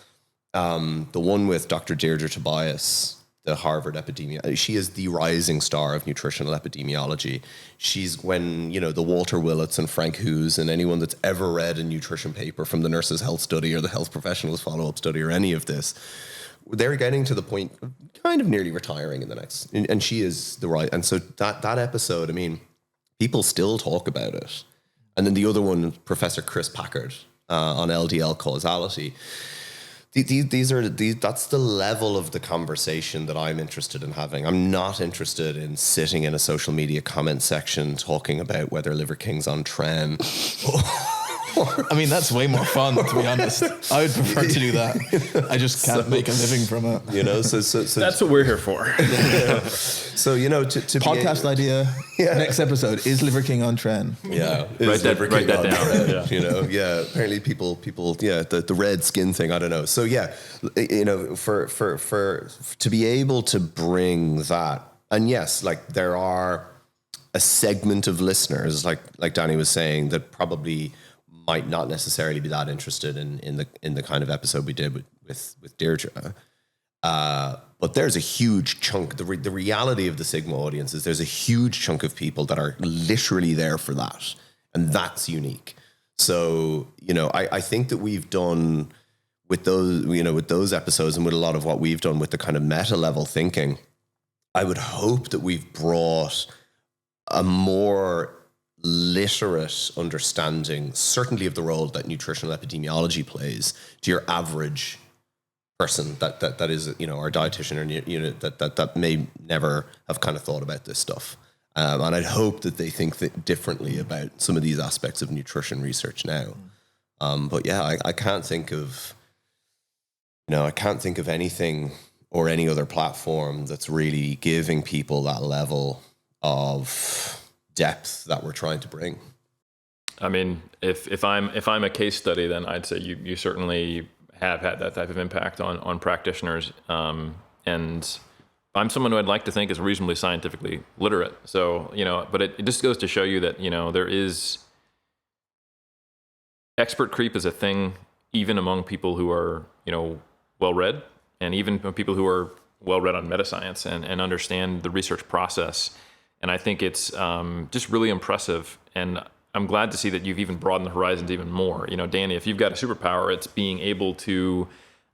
The one with Dr. Deirdre Tobias, the Harvard epidemiologist. She is the rising star of nutritional epidemiology. She's when, the Walter Willits and Frank Hughes and anyone that's ever read a nutrition paper from the Nurses' Health Study or the Health Professionals Follow-Up Study or any of this, they're getting to the point of kind of nearly retiring in the next. And she is the right. And so that episode, I mean, people still talk about it. And then the other one, Professor Chris Packard on LDL causality. That's the level of the conversation that I'm interested in having. I'm not interested in sitting in a social media comment section talking about whether Liver King's on trend. I mean, that's way more fun, to be honest. I would prefer to do that. I just can't make a living from it. So that's what we're here for. So, to podcast idea, next episode, is Liver King on trend? Yeah. Write that down. Apparently people, the red skin thing, I don't know. So for to be able to bring that, and yes, there are a segment of listeners, like Danny was saying, that probably might not necessarily be that interested in the kind of episode we did with Deirdre. But there's a huge chunk, the reality of the Sigma audience is there's a huge chunk of people that are literally there for that. And that's unique. So, I think that we've done with those episodes and with a lot of what we've done with the kind of meta level thinking, I would hope that we've brought a more literate understanding, certainly of the role that nutritional epidemiology plays to your average person that is, our dietitian or that may never have kind of thought about this stuff. And I'd hope that they think differently about some of these aspects of nutrition research now. But yeah, I can't think of, anything or any other platform that's really giving people that level of depth that we're trying to bring. I mean, if I'm a case study, then I'd say you certainly have had that type of impact on practitioners. And I'm someone who I'd like to think is reasonably scientifically literate. So, but it just goes to show you that, there is expert creep is a thing, even among people who are, well-read, and even people who are well-read on meta-science and understand the research process. And I think it's just really impressive. And I'm glad to see that you've even broadened the horizons even more. Danny, if you've got a superpower, it's being able to,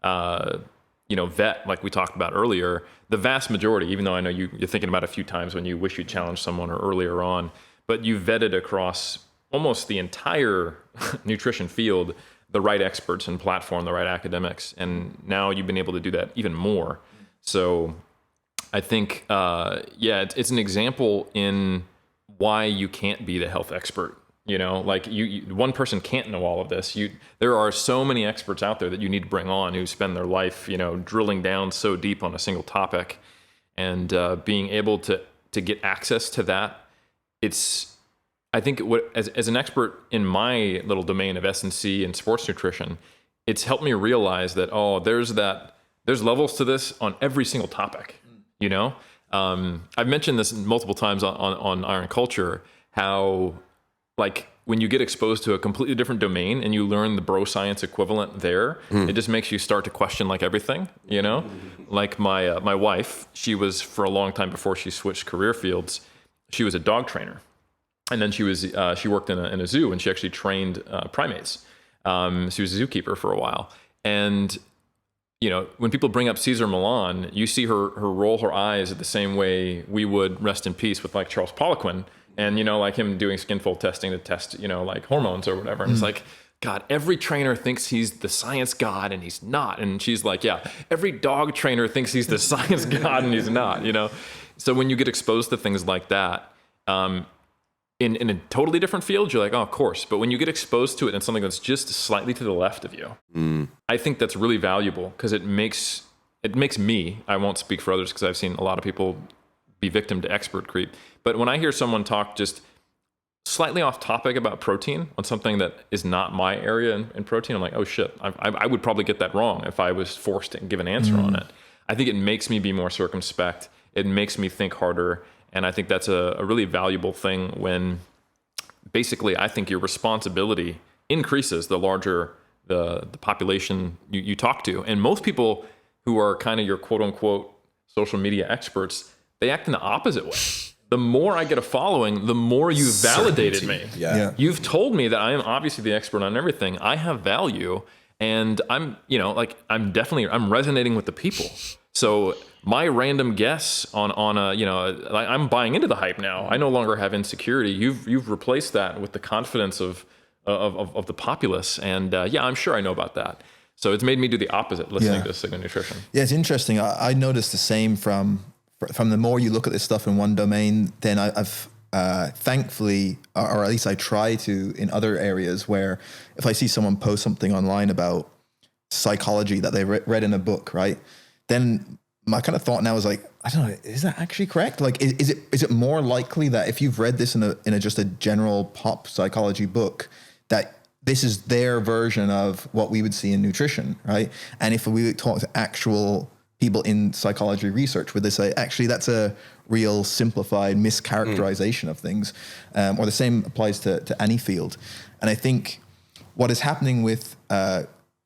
vet, like we talked about earlier, the vast majority, even though I know you're thinking about a few times when you wish you challenged someone or earlier on, but you vetted across almost the entire nutrition field, the right experts and platform, the right academics. And now you've been able to do that even more. So I think, it's an example in why you can't be the health expert. Like one person can't know all of this. There are so many experts out there that you need to bring on who spend their life, drilling down so deep on a single topic, and being able to get access to that. I think as an expert in my little domain of S&C and sports nutrition, it's helped me realize that, there's levels to this on every single topic. I've mentioned this multiple times on Iron Culture, how like when you get exposed to a completely different domain and you learn the bro science equivalent there, it just makes you start to question like everything, Like my wife, she was, for a long time before she switched career fields, she was a dog trainer. And then she worked in a zoo, and she actually trained primates. She was a zookeeper for a while. And when people bring up Cesar Millan, you see her roll her eyes the same way we would, rest in peace, with like Charles Poliquin, and like him doing skinfold testing to test like hormones or whatever. And it's like, God, every trainer thinks he's the science god and he's not. And she's like, yeah, every dog trainer thinks he's the science god and he's not. So when you get exposed to things like that, in a totally different field, you're like, oh, of course. But when you get exposed to it in something that's just slightly to the left of you, I think that's really valuable, because it makes me, I won't speak for others because I've seen a lot of people be victim to expert creep. But when I hear someone talk just slightly off topic about protein on something that is not my area in protein, I'm like, oh shit, I would probably get that wrong if I was forced to give an answer on it. I think it makes me be more circumspect. It makes me think harder. And I think that's a really valuable thing when basically I think your responsibility increases the larger the population you talk to. And most people who are kind of your quote unquote social media experts, they act in the opposite way. The more I get a following, the more you've validated me. Yeah. You've told me that I am obviously the expert on everything. I have value, and I'm resonating with the people. So my random guess on I'm buying into the hype now. I no longer have insecurity. You've replaced that with the confidence of the populace, and I'm sure I know about that. So it's made me do the opposite listening to Signal Nutrition. Yeah, it's interesting. I noticed the same from the more you look at this stuff in one domain, then I've thankfully, or at least I try to in other areas, where if I see someone post something online about psychology that they read in a book, right? Then my kind of thought now is like, I don't know, is that actually correct? Like, is it more likely that if you've read this in a just a general pop psychology book, that this is their version of what we would see in nutrition, right? And if we talk to actual people in psychology research, would they say, actually, that's a real simplified mischaracterization of things? Or the same applies to any field. And I think what is happening with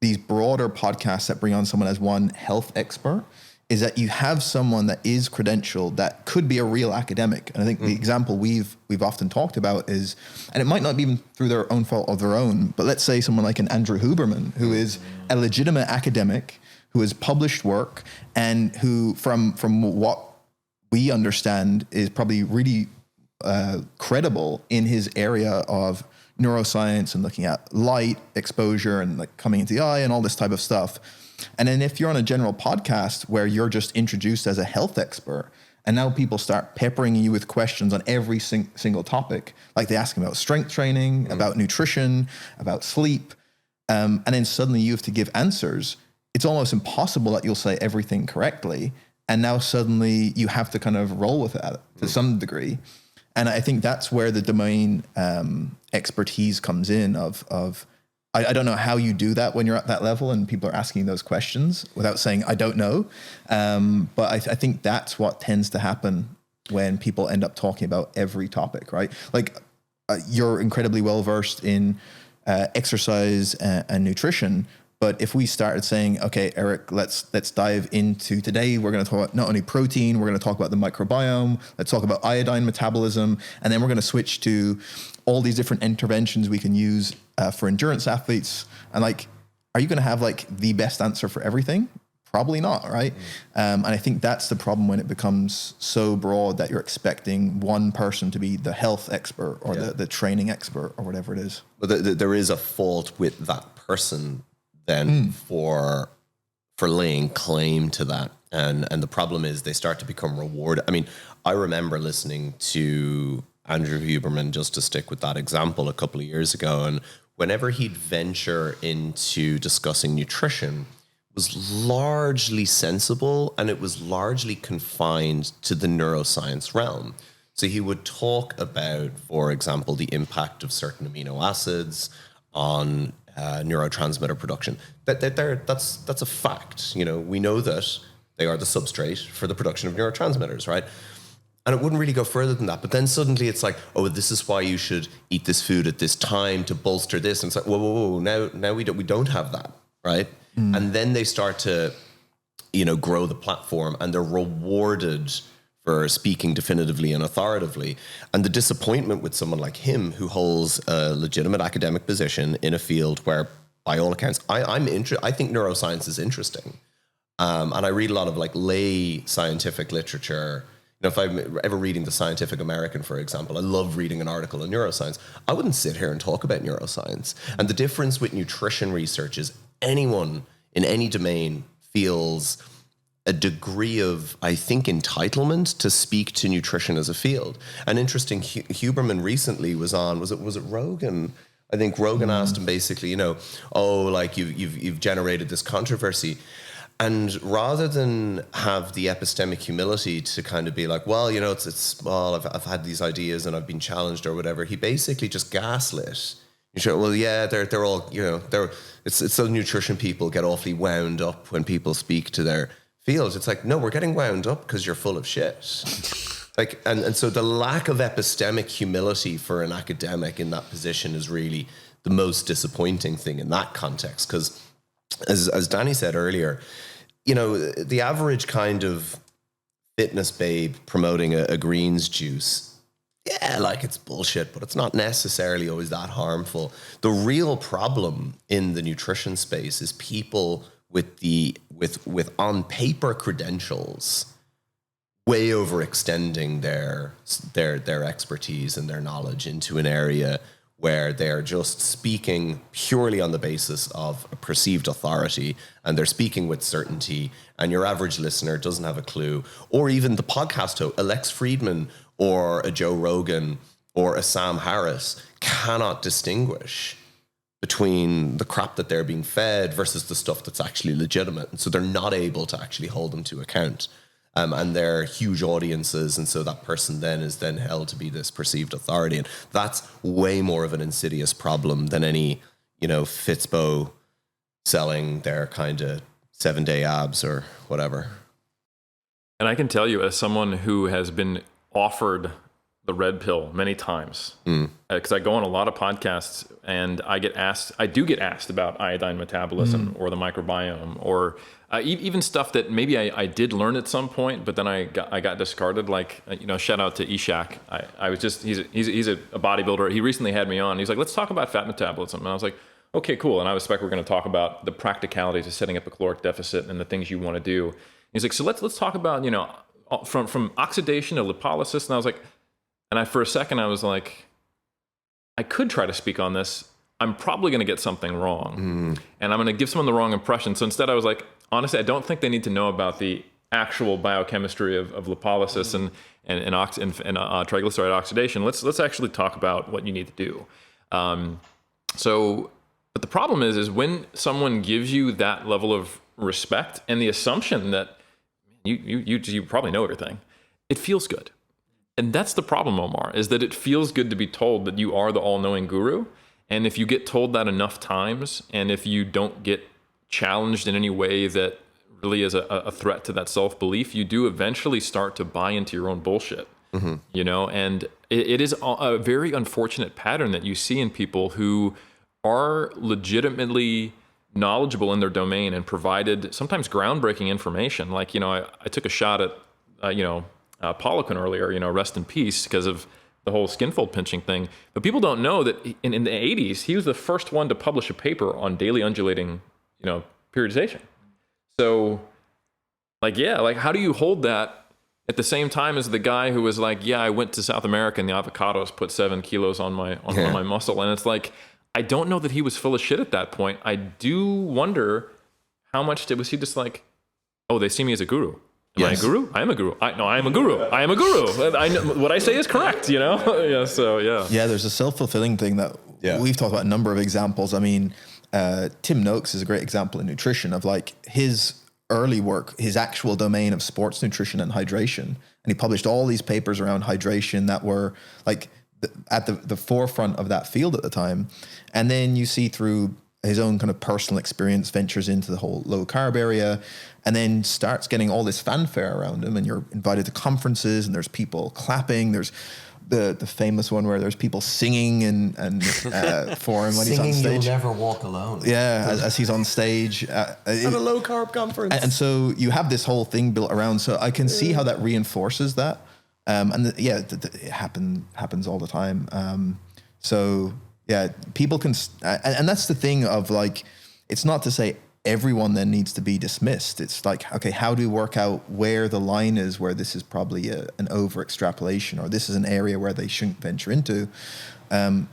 these broader podcasts that bring on someone as one health expert is that you have someone that is credentialed that could be a real academic. And I think the example we've often talked about is, and it might not be even through their own fault of their own, but let's say someone like an Andrew Huberman, who is a legitimate academic, who has published work, and who from what we understand is probably really credible in his area of neuroscience and looking at light exposure and like coming into the eye and all this type of stuff. And then if you're on a general podcast where you're just introduced as a health expert, and now people start peppering you with questions on every single topic, like they ask about strength training, about nutrition, about sleep, and then suddenly you have to give answers. It's almost impossible that you'll say everything correctly. And now suddenly you have to kind of roll with that to some degree. And I think that's where the domain expertise comes in of I don't know how you do that when you're at that level and people are asking those questions without saying, I don't know. But I think that's what tends to happen when people end up talking about every topic, right? Like you're incredibly well versed in exercise and nutrition. But if we started saying, okay, Eric, let's dive into today, we're going to talk about not only protein, we're going to talk about the microbiome, let's talk about iodine metabolism, and then we're going to switch to all these different interventions we can use for endurance athletes. And like, are you going to have like the best answer for everything? Probably not, right? And I think that's the problem when it becomes so broad that you're expecting one person to be the health expert or the training expert or whatever it is. But there is a fault with that person then for laying claim to that. And the problem is they start to become rewarded. I mean, I remember listening to Andrew Huberman, just to stick with that example, a couple of years ago. And whenever he'd venture into discussing nutrition, it was largely sensible and it was largely confined to the neuroscience realm. So he would talk about, for example, the impact of certain amino acids on neurotransmitter production. That's a fact. You know, we know that they are the substrate for the production of neurotransmitters, right? And it wouldn't really go further than that. But then suddenly it's like, oh, this is why you should eat this food at this time to bolster this. And it's like, whoa. Now we don't have that, right? And then they start to, grow the platform and they're rewarded for speaking definitively and authoritatively. And the disappointment with someone like him who holds a legitimate academic position in a field where, by all accounts, I think neuroscience is interesting. And I read a lot of like lay scientific literature. If I'm ever reading the Scientific American, for example, I love reading an article on neuroscience. I wouldn't sit here and talk about neuroscience. And the difference with nutrition research is anyone in any domain feels a degree of, I think, entitlement to speak to nutrition as a field. And interesting, Huberman recently was it Rogan? I think Rogan asked him basically, you've generated this controversy. And rather than have the epistemic humility to kind of be like, well, I've had these ideas and I've been challenged or whatever, he basically just gaslit. Well, yeah, they're all, it's so nutrition people get awfully wound up when people speak to their fields. It's like, no, we're getting wound up because you're full of shit. Like, and so the lack of epistemic humility for an academic in that position is really the most disappointing thing in that context. Because as Danny said earlier, the average kind of fitness babe promoting a greens juice, yeah, like it's bullshit, but it's not necessarily always that harmful. The real problem in the nutrition space is people with on paper credentials way overextending their expertise and their knowledge into an area where they're just speaking purely on the basis of a perceived authority, and they're speaking with certainty, and your average listener doesn't have a clue. Or even the podcast host, a Lex Friedman or a Joe Rogan or a Sam Harris cannot distinguish between the crap that they're being fed versus the stuff that's actually legitimate. And so they're not able to actually hold them to account. And they're huge audiences. And so that person then is then held to be this perceived authority. And that's way more of an insidious problem than any, Fitspo selling their kind of 7-day abs or whatever. And I can tell you, as someone who has been offered the red pill many times, because I go on a lot of podcasts and I do get asked about iodine metabolism or the microbiome or even stuff that maybe I did learn at some point, but then I got discarded. Like, shout out to Ishak. He's a bodybuilder. He recently had me on. He's like, let's talk about fat metabolism. And I was like, okay, cool. And I was we're going to talk about the practicalities of setting up a caloric deficit and the things you want to do. And he's like, so let's talk about, from oxidation to lipolysis. And I was like, for a second, I was like, I could try to speak on this. I'm probably going to get something wrong. And I'm going to give someone the wrong impression. So instead, I was like, honestly, I don't think they need to know about the actual biochemistry of lipolysis and triglyceride oxidation. Let's actually talk about what you need to do. But the problem is when someone gives you that level of respect and the assumption that you probably know everything, it feels good. And that's the problem, Omar, is that it feels good to be told that you are the all-knowing guru. And if you get told that enough times, and if you don't get challenged in any way that really is a threat to that self-belief, you do eventually start to buy into your own bullshit, you know? And it is a very unfortunate pattern that you see in people who are legitimately knowledgeable in their domain and provided sometimes groundbreaking information. Like, you know, I took a shot at, Poliquin earlier, you know, rest in peace, because of the whole skinfold pinching thing. But people don't know that in the 80s, he was the first one to publish a paper on daily undulating, you know, periodization. So, like, yeah, like, how do you hold that at the same time as the guy who was like, yeah, I went to South America and the avocados put 7 kilos on my muscle? And it's like, I don't know that he was full of shit at that point. I do wonder how much was he just like, oh, they see me as a guru. Am I a guru? I am a guru. I am a guru. I am a guru. I know what I say is correct, you know? Yeah, so, yeah. Yeah, there's a self-fulfilling thing that we've talked about a number of examples. I mean, Tim Noakes is a great example in nutrition of like his early work, his actual domain of sports nutrition and hydration. And he published all these papers around hydration that were like at the forefront of that field at the time. And then you see through his own kind of personal experience, ventures into the whole low carb area, and then starts getting all this fanfare around him. And you're invited to conferences and there's people clapping. There's the famous one where there's people singing and for him when he's on stage. You'll never walk alone. Yeah, as he's on stage at a low carb conference. And so you have this whole thing built around. So I can see how that reinforces that. It happens all the time. So yeah, people can, and that's the thing of like, it's not to say everyone then needs to be dismissed. It's like, okay, how do we work out where the line is, where this is probably an over extrapolation, or this is an area where they shouldn't venture into. And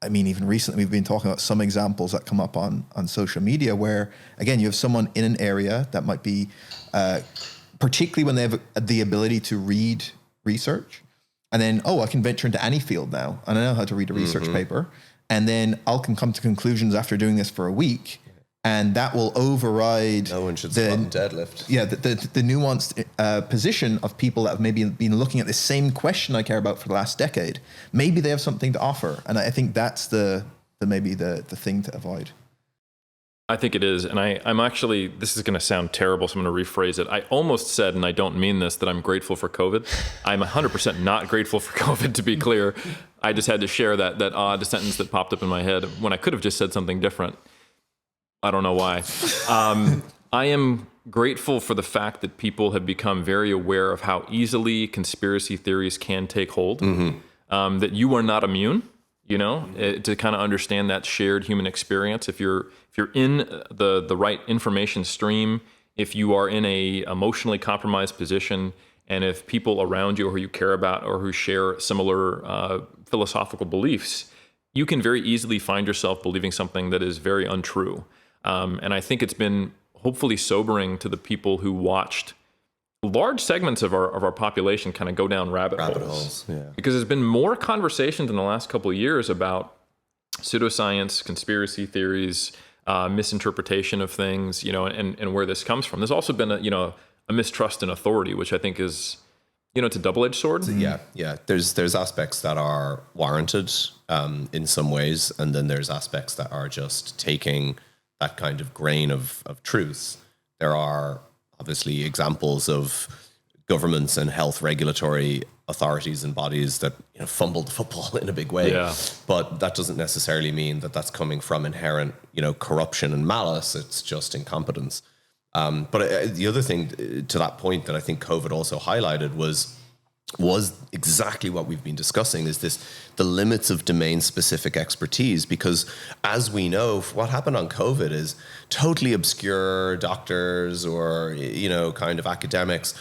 I mean, even recently we've been talking about some examples that come up on social media where, again, you have someone in an area that might be, particularly when they have the ability to read research, and then, I can venture into any field now, and I know how to read a research paper, and then I can come to conclusions after doing this for a week, and that will override. No one should squat and deadlift. Yeah, the nuanced position of people that have maybe been looking at the same question I care about for the last decade. Maybe they have something to offer, and I think that's the thing to avoid. I think it is. And I'm actually, this is going to sound terrible, so I'm going to rephrase it. I almost said, and I don't mean this, that I'm grateful for COVID. I'm 100% not grateful for COVID, to be clear. I just had to share that odd sentence that popped up in my head when I could have just said something different. I don't know why. I am grateful for the fact that people have become very aware of how easily conspiracy theories can take hold, that you are not immune. You know, to kind of understand that shared human experience. If you're in the right information stream, if you are in a emotionally compromised position, and if people around you who you care about or who share similar philosophical beliefs, you can very easily find yourself believing something that is very untrue. And I think it's been hopefully sobering to the people who watched large segments of our population kind of go down rabbit holes. Yeah. Because there's been more conversations in the last couple of years about pseudoscience, conspiracy theories, misinterpretation of things, you know, and where this comes from. There's also been a mistrust in authority, which I think is, you know, it's a double-edged sword. Yeah. There's aspects that are warranted in some ways, and then there's aspects that are just taking that kind of grain of truth. There are obviously examples of governments and health regulatory authorities and bodies that, you know, fumbled the football in a big way. Yeah. But that doesn't necessarily mean that that's coming from inherent, you know, corruption and malice. It's just incompetence. But the other thing to that point that I think COVID also highlighted was exactly what we've been discussing, is the limits of domain-specific expertise. Because as we know, what happened on COVID is totally obscure doctors or, you know, kind of academics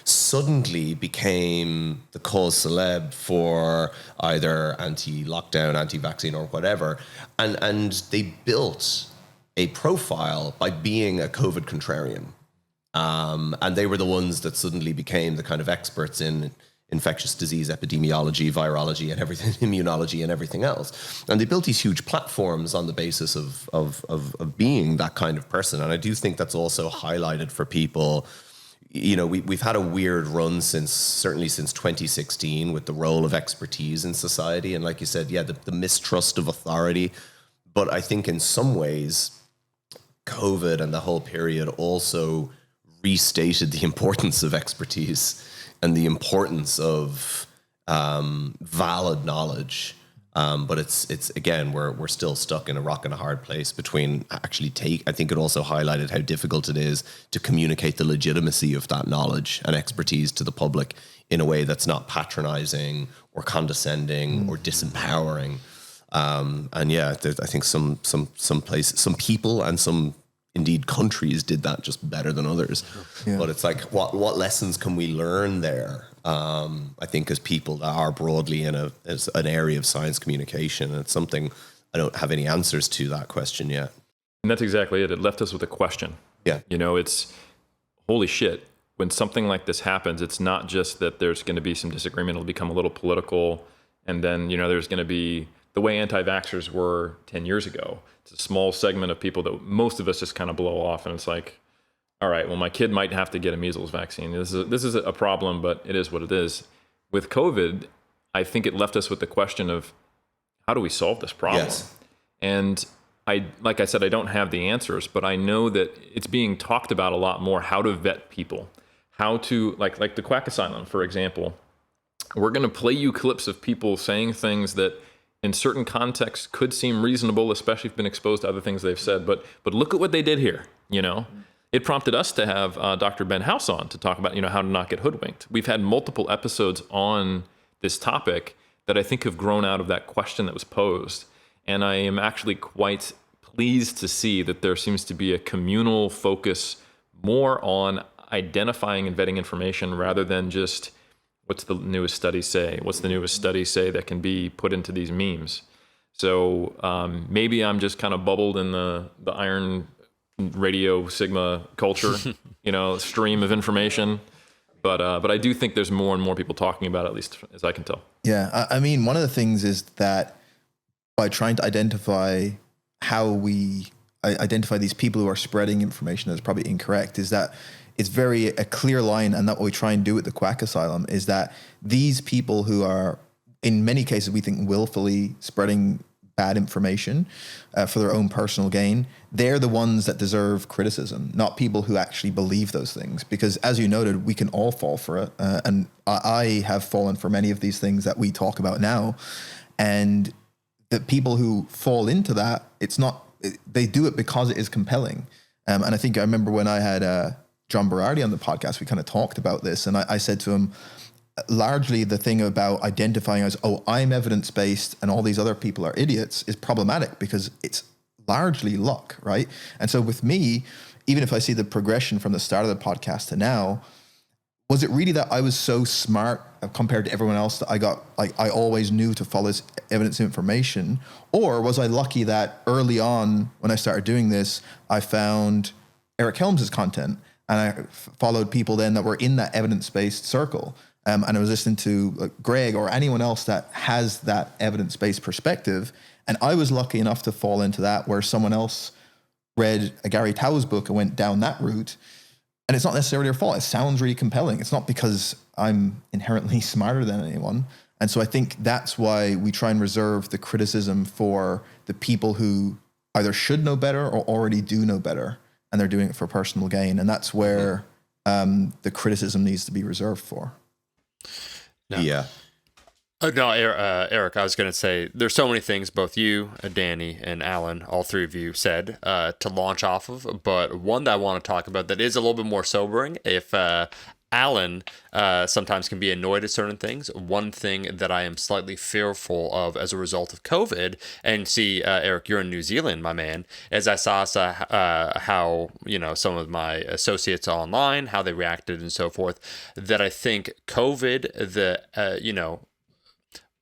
suddenly became the cause celeb for either anti-lockdown, anti-vaccine or whatever. And they built a profile by being a COVID contrarian. And they were the ones that suddenly became the kind of experts in infectious disease epidemiology, virology, and everything, immunology, and everything else. And they built these huge platforms on the basis of being that kind of person. And I do think that's also highlighted for people, we've had a weird run certainly since 2016 with the role of expertise in society. And like you said, the mistrust of authority. But I think in some ways, COVID and the whole period also restated the importance of expertise and the importance of valid knowledge. But it's again, we're still stuck in a rock and a hard place between I think it also highlighted how difficult it is to communicate the legitimacy of that knowledge and expertise to the public in a way that's not patronizing or condescending or disempowering. I think some places, some people and some indeed countries did that just better than others. Yeah. But it's like, what lessons can we learn there? I think as people that are broadly as an area of science communication, and it's something I don't have any answers to that question yet. And that's exactly it. It left us with a question. Yeah. It's holy shit. When something like this happens, it's not just that there's going to be some disagreement. It'll become a little political. And then, there's going to be the way anti-vaxxers were 10 years ago. It's a small segment of people that most of us just kind of blow off. And it's like, all right, well, my kid might have to get a measles vaccine. This is a problem, but it is what it is. With COVID, I think it left us with the question of how do we solve this problem? Yes. And like I said, I don't have the answers, but I know that it's being talked about a lot more, how to vet people, how to, like the Quack Asylum, for example. We're going to play you clips of people saying things that in certain contexts could seem reasonable, especially if you've been exposed to other things they've said. But look at what they did here, It prompted us to have Dr. Ben House on to talk about, how to not get hoodwinked. We've had multiple episodes on this topic that I think have grown out of that question that was posed. And I am actually quite pleased to see that there seems to be a communal focus more on identifying and vetting information rather than just what's the newest study say? What's the newest study say that can be put into these memes? So maybe I'm just kind of bubbled in the Iron Radio Sigma culture, stream of information. But I do think there's more and more people talking about it, at least as I can tell. Yeah. I mean, one of the things is that by trying to identify how we identify these people who are spreading information that's probably incorrect, is that it's very a clear line. And that what we try and do at the Quack Asylum is that these people who are, in many cases, we think willfully spreading bad information for their own personal gain, they're the ones that deserve criticism, not people who actually believe those things. Because as you noted, we can all fall for it. And I have fallen for many of these things that we talk about now. And the people who fall into that, they do it because it is compelling. And I think I remember when I had John Berardi on the podcast, we kind of talked about this. And I said to him, largely the thing about identifying as, I'm evidence-based and all these other people are idiots is problematic because it's largely luck, right? And so with me, even if I see the progression from the start of the podcast to now, was it really that I was so smart compared to everyone else that I always knew to follow this evidence information? Or was I lucky that early on when I started doing this, I found Eric Helms' content and I followed people then that were in that evidence-based circle. And I was listening to Greg or anyone else that has that evidence-based perspective. And I was lucky enough to fall into that where someone else read a Gary Tao's book and went down that route. And it's not necessarily their fault. It sounds really compelling. It's not because I'm inherently smarter than anyone. And so I think that's why we try and reserve the criticism for the people who either should know better or already do know better. And they're doing it for personal gain. And that's where the criticism needs to be reserved for. No. Yeah. No, Eric, I was going to say there's so many things both you, Danny, and Alan, all three of you said to launch off of. But one that I want to talk about that is a little bit more sobering. If Alan sometimes can be annoyed at certain things, one thing that I am slightly fearful of as a result of COVID, and see, Eric, you're in New Zealand, my man, as I saw how, some of my associates online, how they reacted and so forth, that I think COVID,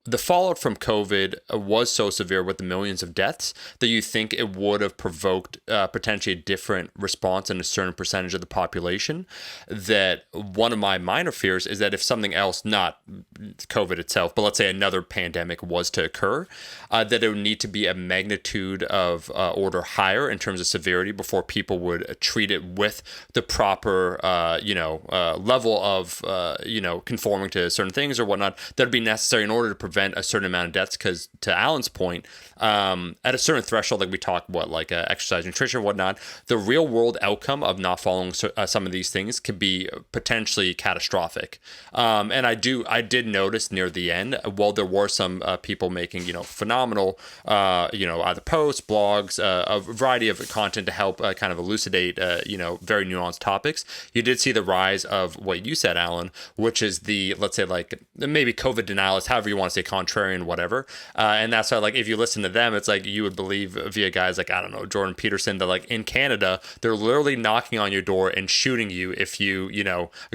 the fallout from COVID was so severe with the millions of deaths that you think it would have provoked potentially a different response in a certain percentage of the population. That one of my minor fears is that if something else, not COVID itself, but let's say another pandemic was to occur, that it would need to be a magnitude of order higher in terms of severity before people would treat it with the proper, level of, conforming to certain things or whatnot that would be necessary in order to prevent a certain amount of deaths. Because to Alan's point, at a certain threshold, like we talked, exercise, nutrition, whatnot, the real world outcome of not following some of these things could be potentially catastrophic. And I did notice near the end, while there were some people making, phenomenal, either posts, blogs, a variety of content to help kind of elucidate, very nuanced topics. You did see the rise of what you said, Alan, which is the, let's say, like maybe COVID denialists, however you want to say, contrarian, whatever. And that's why, like, if you listen to them, it's like you would believe via guys like, I don't know, Jordan Peterson, that like in Canada, they're literally knocking on your door and shooting you if you,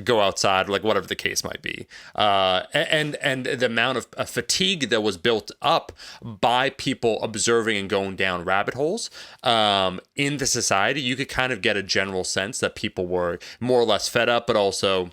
go outside, like whatever the case might be. And the amount of fatigue that was built up by people observing and going down rabbit holes in the society, you could kind of get a general sense that people were more or less fed up, but also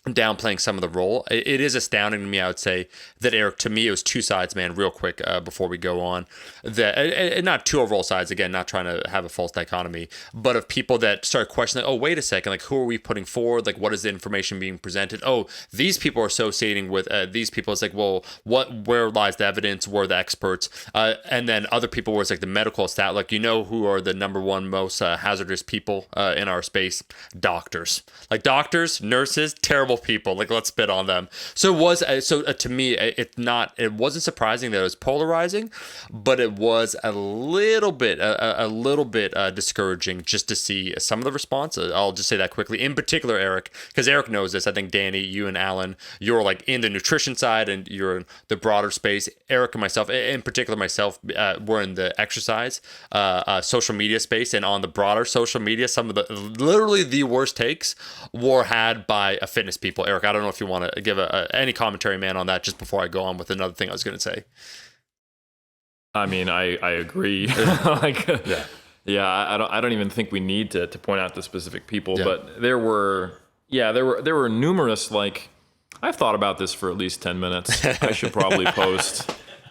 downplaying some of the role. It is astounding to me, I would say, that Eric, to me, it was two sides, man, real quick before we go on. That not two overall sides, again, not trying to have a false dichotomy, but of people that start questioning, oh, wait a second, like, who are we putting forward? Like, what is the information being presented? Oh, these people are associating with these people. It's like, well, where lies the evidence? Where are the experts? And then other people where it's like the medical stat, like, who are the number one most hazardous people in our space? Doctors. Like, doctors, nurses, terrible people, like, let's spit on them. So it was to me, it wasn't surprising that it was polarizing, but it was a little bit discouraging just to see some of the responses. I'll just say that quickly, in particular Eric, because Eric knows this. I think Danny, you and Alan, you're like in the nutrition side and you're in the broader space. Eric and myself, in particular myself, we're in the exercise social media space, and on the broader social media, some of the literally the worst takes were had by a fitness people. Eric, I don't know if you want to give any commentary, man, on that just before I go on with another thing I was going to say. I mean, I agree. Like, I don't even think we need to point out the specific people, but there were numerous, like, I've thought about this for at least 10 minutes. I should probably post,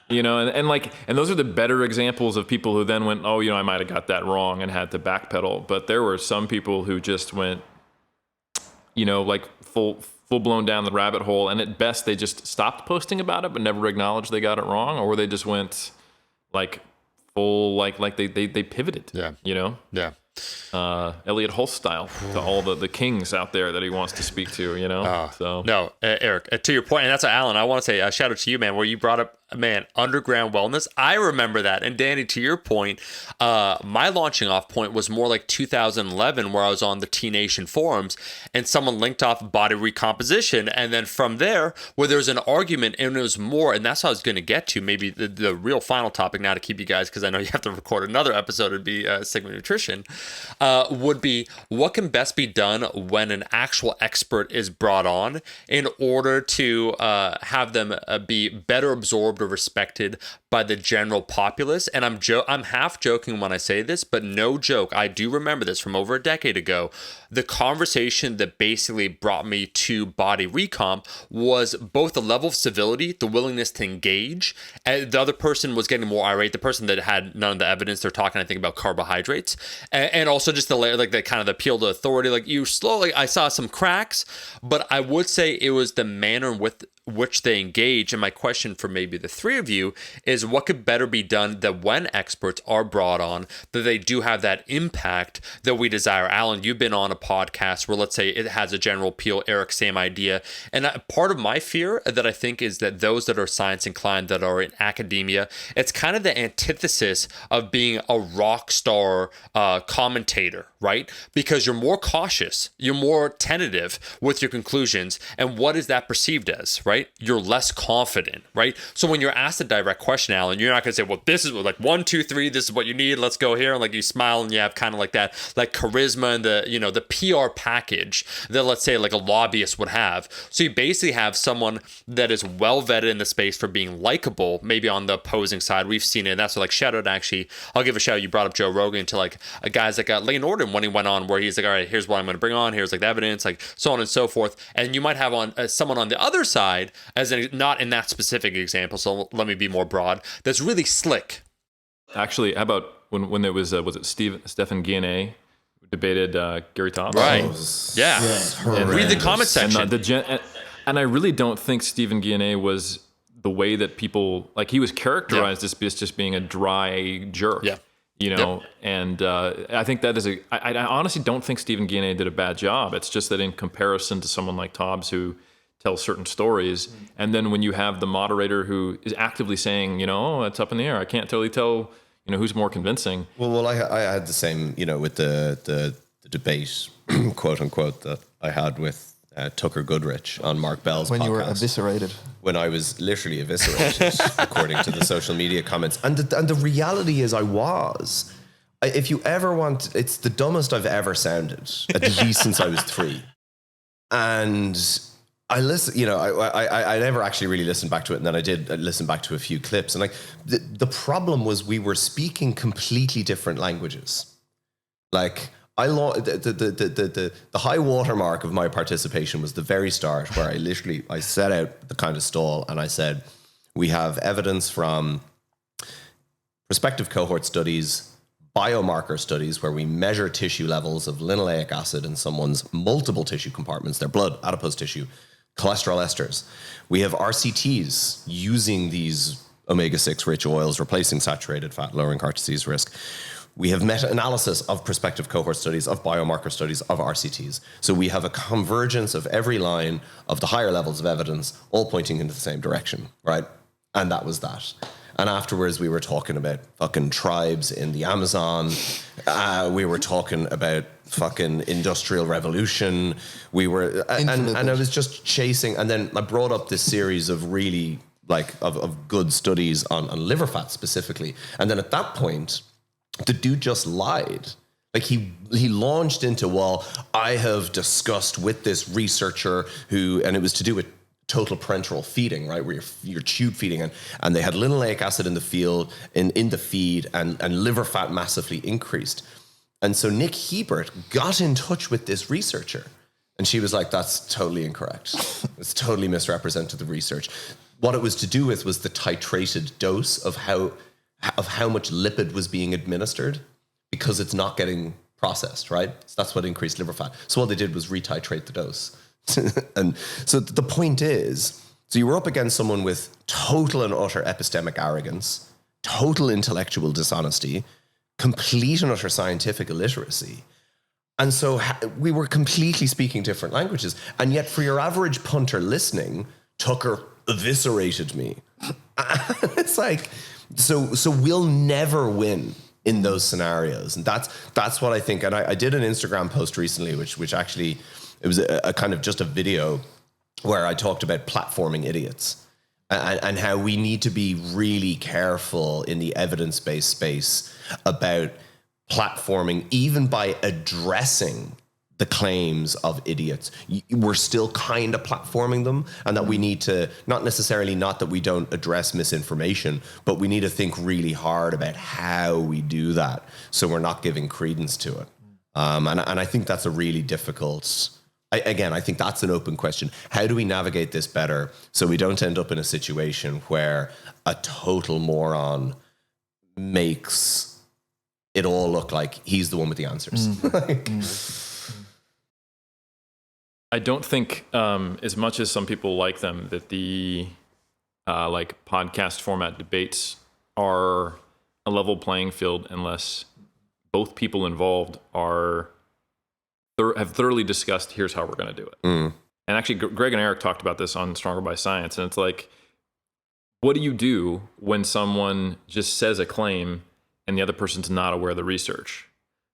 and those are the better examples of people who then went, oh, I might have got that wrong and had to backpedal. But there were some people who just went, like full blown down the rabbit hole, and at best they just stopped posting about it but never acknowledged they got it wrong, or they just went like full like they pivoted. Elliot Hulse style to all the kings out there that he wants to speak to. No, Eric, to your point, and that's what, Alan, I want to say shout out to you, man, where you brought up, man, underground wellness. I remember that. And Danny, to your point, my launching off point was more like 2011, where I was on the T Nation forums and someone linked off body recomposition. And then from there, where there was an argument, and it was more, and that's what I was going to get to, maybe the real final topic now to keep you guys, because I know you have to record another episode, would be Sigma Nutrition, would be what can best be done when an actual expert is brought on in order to have them be better absorbed or respected by the general populace. And I'm half joking when I say this, but no joke, I do remember this from over a decade ago. The conversation that basically brought me to body recomp was both the level of civility, the willingness to engage, and the other person was getting more irate. The person that had none of the evidence, they're talking, I think, about carbohydrates, and also just the kind of the appeal to authority. Like, you slowly, I saw some cracks, but I would say it was the manner with which they engage. And my question for maybe the three of you is, what could better be done that when experts are brought on, that they do have that impact that we desire? Alan, you've been on a podcast where, let's say, it has a general appeal. Eric, same idea. And part of my fear that I think is that those that are science inclined, that are in academia, it's kind of the antithesis of being a rock star commentator, right? Because you're more cautious, you're more tentative with your conclusions. And what is that perceived as, right? right, you're less confident, right? So when you're asked a direct question, Alan, you're not going to say, well, this is like 1, 2, 3, this is what you need, let's go here. And like you smile and you have kind of like that, like charisma and the, you know, the PR package that, let's say, like a lobbyist would have. So you basically have someone that is well vetted in the space for being likable, maybe on the opposing side. We've seen it. And that's what, like, shout out, actually, I'll give a shout out. You brought up Joe Rogan, to like guys like Lane Norton when he went on, where he's like, all right, here's what I'm going to bring on. Here's like the evidence, like so on and so forth. And you might have on someone on the other side, as in, not in that specific example, so let me be more broad, that's really slick. Actually, how about when there was it Stephen Guyenet debated Gary Topp? Right. Yeah. And read the comment section. And I really don't think Stephen Guyenet was the way that people, like, he was characterized as just being a dry jerk. Yeah. You know, and I think that is I honestly don't think Stephen Guyenet did a bad job. It's just that in comparison to someone like Tobbs, who tells certain stories, and then when you have the moderator who is actively saying, you know, oh, it's up in the air, I can't totally tell, you know, who's more convincing. Well, I had the same, you know, with the debate, quote unquote, that I had with Tucker Goodrich on Mark Bell's when podcast. You were eviscerated. When I was literally eviscerated, according to the social media comments. And the reality is if you ever want, it's the dumbest I've ever sounded, at least since I was 3. And I listen, you know, I never actually really listened back to it. And then I did listen back to a few clips. And like, the problem was we were speaking completely different languages. Like, the high watermark of my participation was the very start, where I set out the kind of stall and I said, we have evidence from prospective cohort studies, biomarker studies, where we measure tissue levels of linoleic acid in someone's multiple tissue compartments, their blood, adipose tissue, cholesterol esters. We have RCTs using these omega-6 rich oils, replacing saturated fat, lowering heart disease risk. We have meta-analysis of prospective cohort studies, of biomarker studies, of RCTs. So we have a convergence of every line of the higher levels of evidence, all pointing into the same direction, right? And that was that. And afterwards, we were talking about fucking tribes in the Amazon. We were talking about fucking industrial revolution. We were, and I was just chasing. And then I brought up this series of really, like, of good studies on liver fat specifically. And then at that point, the dude just lied. Like, he launched into, well, I have discussed with this researcher who, and it was to do with total parenteral feeding, right, where you're tube feeding, and they had linoleic acid in the feed, and liver fat massively increased. And so Nick Hebert got in touch with this researcher, and she was like, that's totally incorrect. It's totally misrepresented the research. What it was to do with was the titrated dose of how much lipid was being administered, because it's not getting processed, right? So that's what increased liver fat. So all they did was retitrate the dose. And so the point is, so you were up against someone with total and utter epistemic arrogance, total intellectual dishonesty, complete and utter scientific illiteracy. And so we were completely speaking different languages. And yet, for your average punter listening, Tucker eviscerated me. It's like, so we'll never win in those scenarios. And that's what I think. And I did an Instagram post recently, which actually, it was a kind of just a video where I talked about platforming idiots and how we need to be really careful in the evidence-based space about platforming, even by addressing the claims of idiots. We're still kind of platforming them, and that we need to, not that we don't address misinformation, but we need to think really hard about how we do that so we're not giving credence to it. And I think that's a really difficult... I think that's an open question. How do we navigate this better so we don't end up in a situation where a total moron makes it all look like he's the one with the answers? I don't think, as much as some people like them, that the like podcast format debates are a level playing field unless both people involved have thoroughly discussed, here's how we're going to do it. And actually, Greg and Eric talked about this on Stronger by Science, and it's like, what do you do when someone just says a claim and the other person's not aware of the research?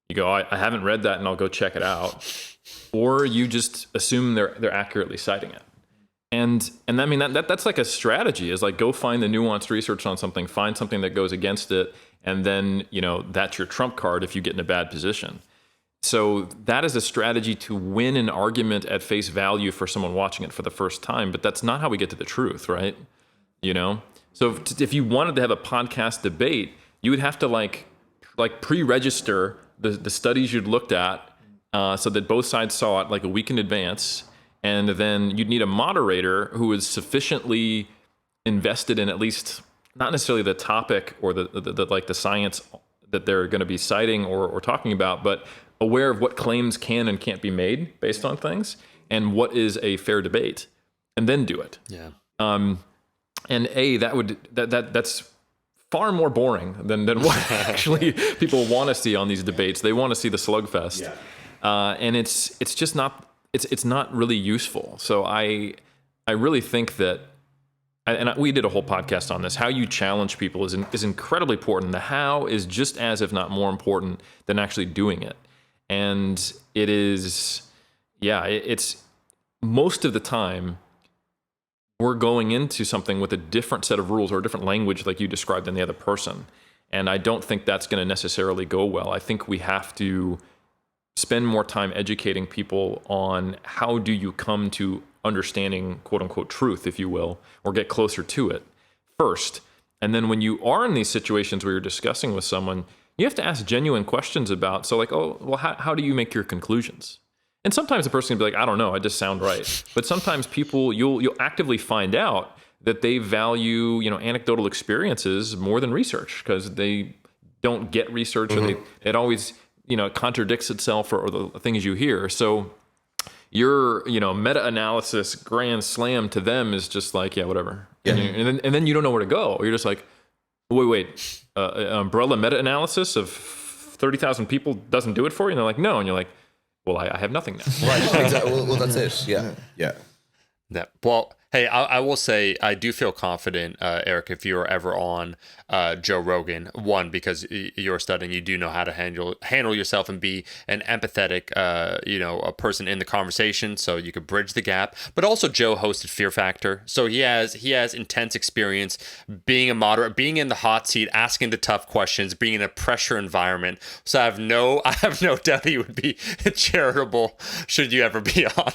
You go, I haven't read that, and I'll go check it out. Or you just assume they're accurately citing it. And I mean, that's like a strategy, is like, go find the nuanced research on something, find something that goes against it. And then, that's your trump card if you get in a bad position. So that is a strategy to win an argument at face value for someone watching it for the first time. But that's not how we get to the truth, right? So if you wanted to have a podcast debate, you would have to like pre-register the studies you'd looked at so that both sides saw it like a week in advance. And then you'd need a moderator who is sufficiently invested in at least not necessarily the topic or the science that they're going to be citing or talking about, but aware of what claims can and can't be made based on things and what is a fair debate, and then do it. Yeah. And that's far more boring than what actually people want to see on these debates. They want to see the slugfest. Yeah. And it's just not. It's not really useful. So I really think that, we did a whole podcast on this, how you challenge people is incredibly important. The how is just as, if not more important than actually doing it. And it is, it's most of the time we're going into something with a different set of rules or a different language like you described than the other person. And I don't think that's going to necessarily go well. I think we have to spend more time educating people on how do you come to understanding quote unquote truth, if you will, or get closer to it first. And then when you are in these situations where you're discussing with someone, you have to ask genuine questions about, so like, oh, well, how do you make your conclusions? And sometimes the person will be like, I don't know, I just sound right. But sometimes people, you'll actively find out that they value, anecdotal experiences more than research because they don't get research, or it always it contradicts itself or the things you hear. So your meta-analysis grand slam to them is just like, yeah, whatever. Yeah. And then you don't know where to go. You're just like, wait, umbrella meta-analysis of 30,000 people doesn't do it for you? And they're like, no. And you're like, well, I have nothing now. Right, exactly. Well, that's it. Yeah. Yeah. Well, hey, I will say I do feel confident, Eric, if you're ever on Joe Rogan, one, because you're studying, you do know how to handle yourself and be an empathetic, a person in the conversation, so you could bridge the gap. But also Joe hosted Fear Factor, so he has intense experience being a moderator, being in the hot seat, asking the tough questions, being in a pressure environment. So I have no doubt he would be charitable should you ever be on.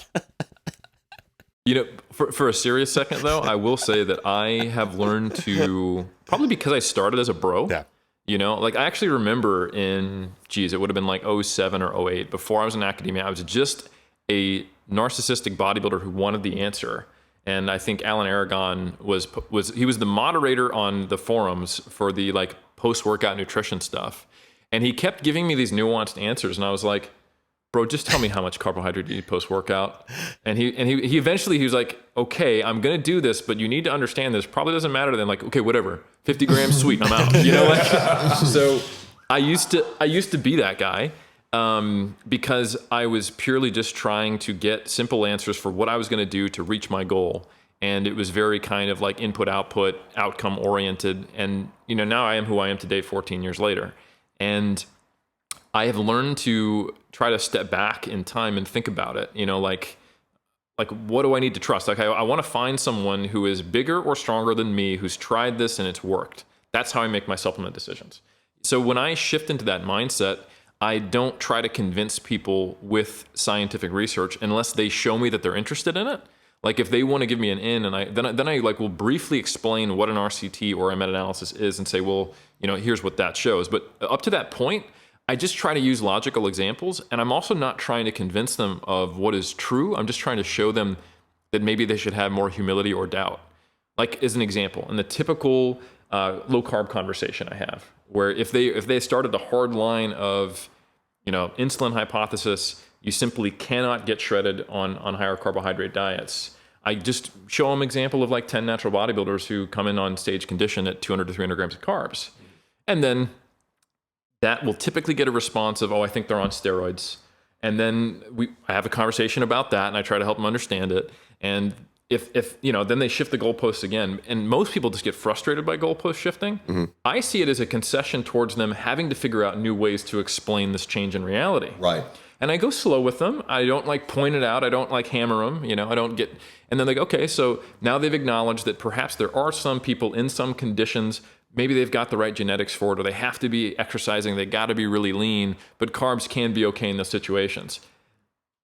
For a serious second, though, I will say that I have learned to, probably because I started as a bro. Yeah. I actually remember it would have been like 07 or 08, before I was in academia, I was just a narcissistic bodybuilder who wanted the answer. And I think Alan Aragon was the moderator on the forums for the post-workout nutrition stuff. And he kept giving me these nuanced answers. And I was like, bro, just tell me how much carbohydrate you eat post-workout. And he eventually was like, okay, I'm going to do this, but you need to understand this probably doesn't matter. Then okay, whatever, 50 grams, sweet, I'm out. So I used to be that guy because I was purely just trying to get simple answers for what I was going to do to reach my goal. And it was very kind of like input, output, outcome oriented. And, now I am who I am today, 14 years later. And I have learned to try to step back in time and think about it. Like what do I need to trust? Like I want to find someone who is bigger or stronger than me, who's tried this and it's worked. That's how I make my supplement decisions. So when I shift into that mindset, I don't try to convince people with scientific research unless they show me that they're interested in it. Like if they want to give me an in, and then I will briefly explain what an RCT or a meta-analysis is and say, well, here's what that shows. But up to that point, I just try to use logical examples, and I'm also not trying to convince them of what is true. I'm just trying to show them that maybe they should have more humility or doubt. Like as an example, in the typical low carb conversation I have, where if they started the hard line of, insulin hypothesis, you simply cannot get shredded on higher carbohydrate diets. I just show them example of 10 natural bodybuilders who come in on stage condition at 200 to 300 grams of carbs. And then that will typically get a response of, oh, I think they're on steroids. And then I have a conversation about that, and I try to help them understand it. And if then they shift the goalposts again. And most people just get frustrated by goalpost shifting. Mm-hmm. I see it as a concession towards them having to figure out new ways to explain this change in reality. Right. And I go slow with them. I don't like point it out. I don't like hammer them. I don't get, and then they go, okay, so now they've acknowledged that perhaps there are some people in some conditions, maybe they've got the right genetics for it, or they have to be exercising, they got to be really lean, but carbs can be okay in those situations.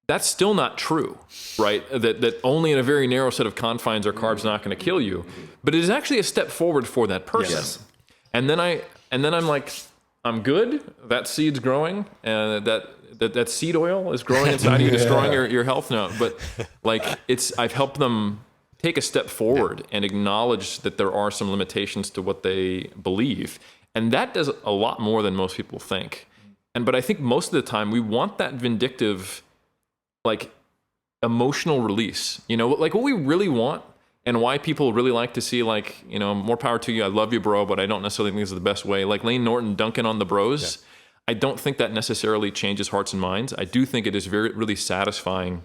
That's still not true, right? That only in a very narrow set of confines are carbs not going to kill you, but it is actually a step forward for that person. Yes. And then I'm like, I'm good. That seed's growing, and that seed oil is growing inside of you, destroying your health. No, but like I've helped them take a step forward and acknowledge that there are some limitations to what they believe, and that does a lot more than most people think. But I think most of the time we want that vindictive, like, emotional release, like what we really want, and why people really like to see, like, more power to you, I love you, bro, but I don't necessarily think this is the best way. Like Lane Norton dunking on the bros. Yeah. I don't think that necessarily changes hearts and minds. I do think it is really satisfying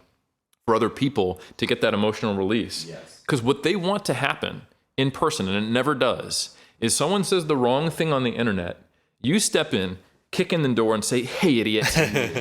for other people to get that emotional release. Because what they want to happen in person, and it never does, is someone says the wrong thing on the internet, you step in, kick in the door and say, hey, idiot,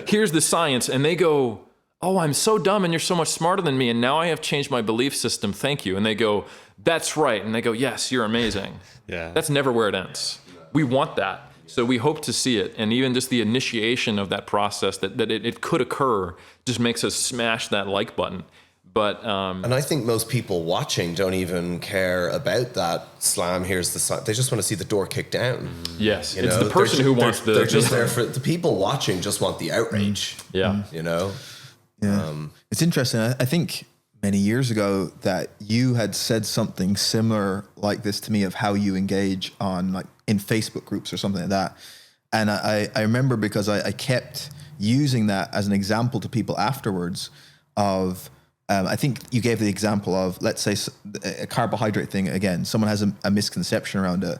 here's the science, and they go, oh, I'm so dumb and you're so much smarter than me, and now I have changed my belief system, thank you. And they go, that's right. And they go, yes, you're amazing. Yeah. That's never where it ends. We want that. So we hope to see it. And even just the initiation of that process, that it could occur, just makes us smash that like button. But and I think most people watching don't even care about that slam. Here's the sign. They just want to see the door kicked down. Yes, it's the person who wants the. They're just there for the people watching. Just want the outrage. Yeah, Yeah, it's interesting. I think many years ago that you had said something similar like this to me of how you engage on, like, in Facebook groups or something like that. And I remember because I kept using that as an example to people afterwards of, I think you gave the example of, let's say, a carbohydrate thing. Again, someone has a misconception around it.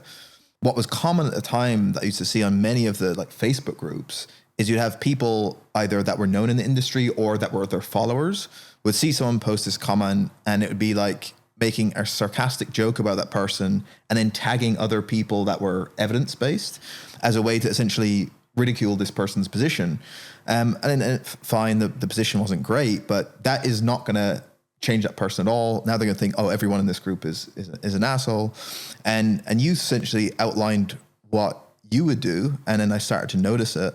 What was common at the time that I used to see on many of the, like, Facebook groups is you'd have people either that were known in the industry or that were their followers would see someone post this comment, and it would be like making a sarcastic joke about that person and then tagging other people that were evidence-based as a way to essentially ridicule this person's position. And then fine, the position wasn't great, but that is not going to change that person at all. Now they're going to think, oh, everyone in this group is an asshole. And you essentially outlined what you would do, and then I started to notice it.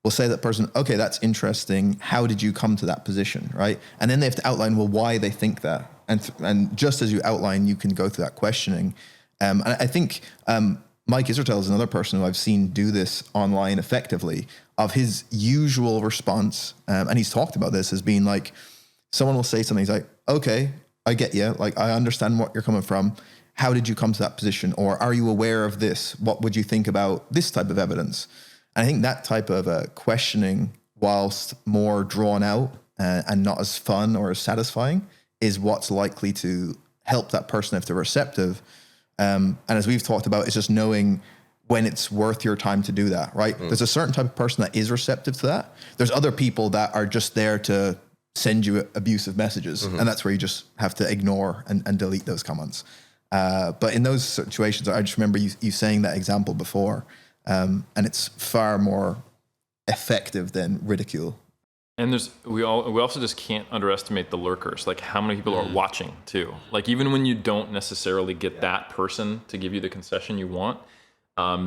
We'll say that person, okay, that's interesting. How did you come to that position, right? And then they have to outline, well, why they think that. And just as you outline, you can go through that questioning. And I think Mike Israetel is another person who I've seen do this online effectively, of his usual response. And he's talked about this as being like, someone will say something, he's like, okay, I get you. Like, I understand what you're coming from. How did you come to that position? Or are you aware of this? What would you think about this type of evidence? And I think that type of questioning, whilst more drawn out and not as fun or as satisfying, is what's likely to help that person if they're receptive. And as we've talked about, it's just knowing when it's worth your time to do that, right? There's a certain type of person that is receptive to that. There's other people that are just there to send you abusive messages. And that's where you just have to ignore and delete those comments. But in those situations, I just remember you saying that example before. And it's far more effective than ridicule. And we also just can't underestimate the lurkers, like how many people are watching too. Like even when you don't necessarily get that person to give you the concession you want,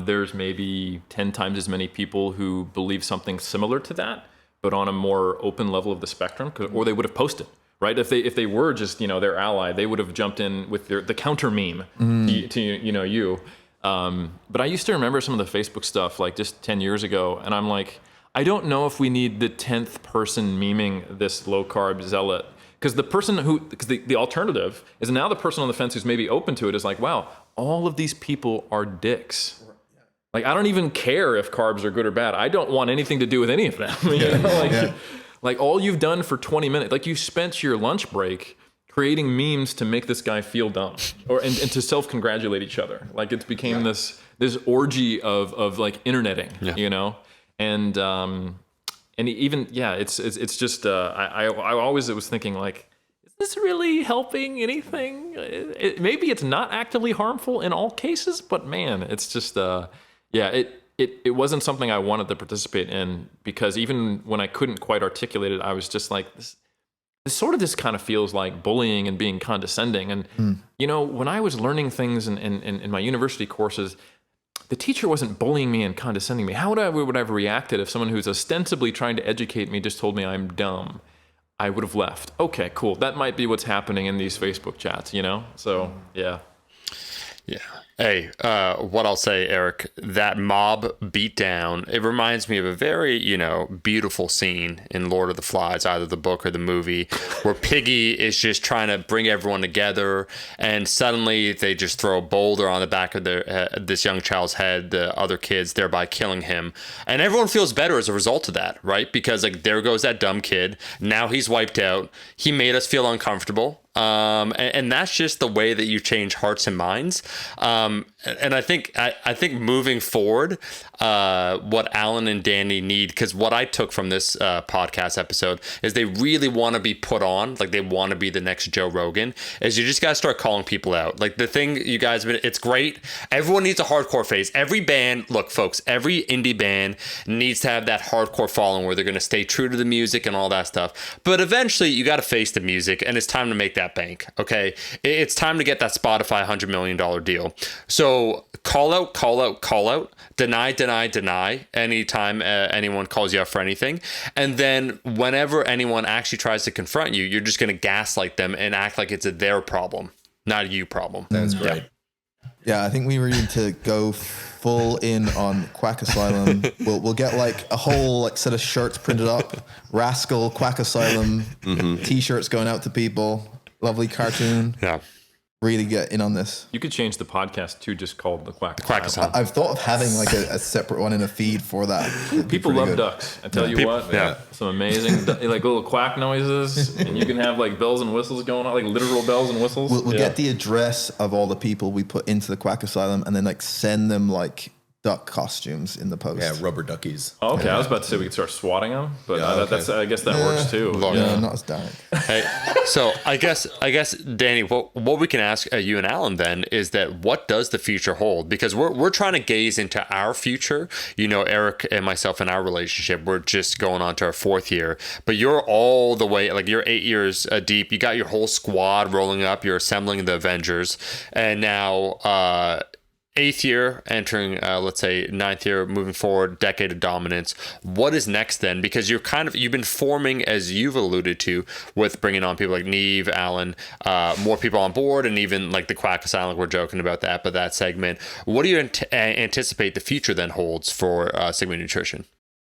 there's maybe 10 times as many people who believe something similar to that, but on a more open level of the spectrum, or they would have posted. Right? If they were just their ally, they would have jumped in with the counter meme to you. But I used to remember some of the Facebook stuff like just 10 years ago, and I'm like, I don't know if we need the 10th person memeing this low carb zealot, because the alternative is now the person on the fence who's maybe open to it is like, wow, all of these people are dicks. Like I don't even care if carbs are good or bad. I don't want anything to do with any of them. Like all you've done for 20 minutes, like you spent your lunch break creating memes to make this guy feel dumb and to self-congratulate each other. Like it's became this orgy of like interneting, and even, it's just, I always was thinking like, is this really helping anything? Maybe it's not actively harmful in all cases, but man, it's just, it wasn't something I wanted to participate in, because even when I couldn't quite articulate it, I was just like, this kind of feels like bullying and being condescending. And, when I was learning things in my university courses, the teacher wasn't bullying me and condescending me. How would I have reacted if someone who's ostensibly trying to educate me just told me I'm dumb? I would have left. Okay, cool. That might be what's happening in these Facebook chats, So, yeah. Yeah. Hey, what I'll say, Eric, that mob beatdown, it reminds me of a very, beautiful scene in Lord of the Flies, either the book or the movie, where Piggy is just trying to bring everyone together, and suddenly they just throw a boulder on the back of this young child's head, the other kids, thereby killing him. And everyone feels better as a result of that, right? Because there goes that dumb kid. Now he's wiped out. He made us feel uncomfortable. And that's just the way that you change hearts and minds. And I think moving forward, what Alan and Danny need, because what I took from this podcast episode is they really want to be put on, like they want to be the next Joe Rogan, is you just got to start calling people out. Like the thing you guys have been, it's great. Everyone needs a hardcore phase. Every band, look, folks, every indie band needs to have that hardcore following where they're going to stay true to the music and all that stuff. But eventually you got to face the music, and it's time to make that bank. Okay. It's time to get that Spotify $100 million deal. So call out, deny anytime anyone calls you out for anything. And then whenever anyone actually tries to confront you, you're just going to gaslight them and act like it's their problem, not a you problem. That's great. Yeah, I think we really need to go full in on Quack Asylum. We'll get like a whole set of shirts printed up, Rascal Quack Asylum t-shirts going out to people. Lovely cartoon. Yeah. Really get in on this. You could change the podcast to just called the Quack Asylum. I've thought of having like a separate one in a feed for that. People love ducks. I tell you what, some amazing like little quack noises, and you can have like bells and whistles going on, like literal bells and whistles. We'll get the address of all the people we put into the Quack Asylum, and then like send them like duck costumes in the post. Yeah, rubber duckies. Oh, okay, I was about to say we could start swatting them, but that's I guess that works too. Yeah, not as dark. Hey, so I guess Danny, what we can ask you and Alan then is that what does the future hold? Because we're trying to gaze into our future. Eric and myself in our relationship, we're just going on to our 4th year, but you're all the way, like you're 8 years deep. You got your whole squad rolling up. You're assembling the Avengers, and now 8th year, entering, let's say 9th year, moving forward, decade of dominance. What is next then? Because you've been forming, as you've alluded to, with bringing on people like Neve, Alan, more people on board, and even like the Quack Asylum, we're joking about that, but that segment. What do you anticipate the future then holds for Sigma Nutrition?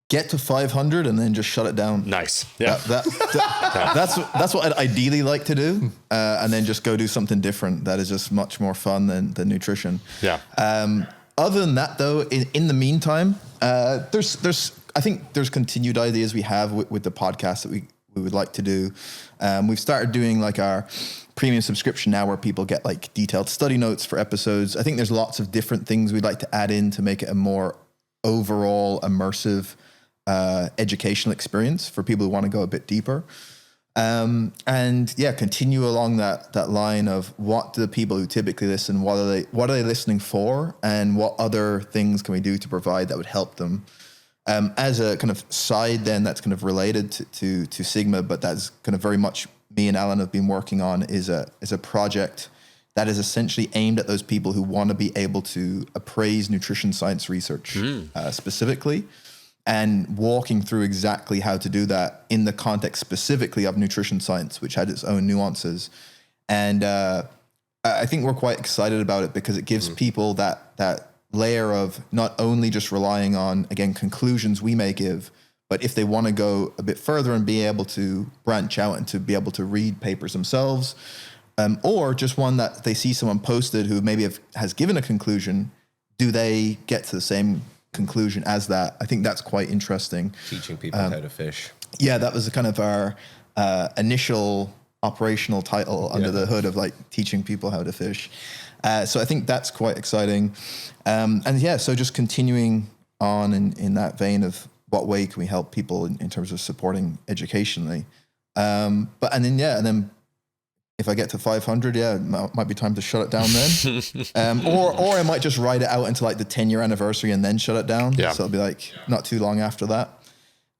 Get to 500 and then just shut it down. Nice. Yeah. That's what I'd ideally like to do, and then just go do something different that is just much more fun than nutrition. Yeah. Other than that, though, in the meantime, I think there's continued ideas we have with the podcast that we would like to do. We've started doing like our premium subscription now, where people get like detailed study notes for episodes. I think there's lots of different things we'd like to add in to make it a more overall immersive educational experience for people who want to go a bit deeper. Continue along that line of what do the people who typically listen, what are they listening for, and what other things can we do to provide that would help them. As a kind of side then that's kind of related to Sigma, but that's kind of very much me and Alan have been working on, is a project that is essentially aimed at those people who want to be able to appraise nutrition science research specifically, and walking through exactly how to do that in the context specifically of nutrition science, which had its own nuances. And I think we're quite excited about it because it gives people that layer of not only just relying on, again, conclusions we may give, but if they want to go a bit further and be able to branch out and to be able to read papers themselves, or just one that they see someone posted who maybe has given a conclusion, do they get to the same conclusion as that? I think that's quite interesting. Teaching people how to fish. Yeah, that was kind of our initial operational title under the hood of like teaching people how to fish. So I think that's quite exciting. So just continuing on in that vein of what way can we help people in terms of supporting educationally. And then if I get to 500, yeah, it might be time to shut it down then. Or I might just ride it out until like the 10-year anniversary and then shut it down. Yeah. So it'll be like not too long after that.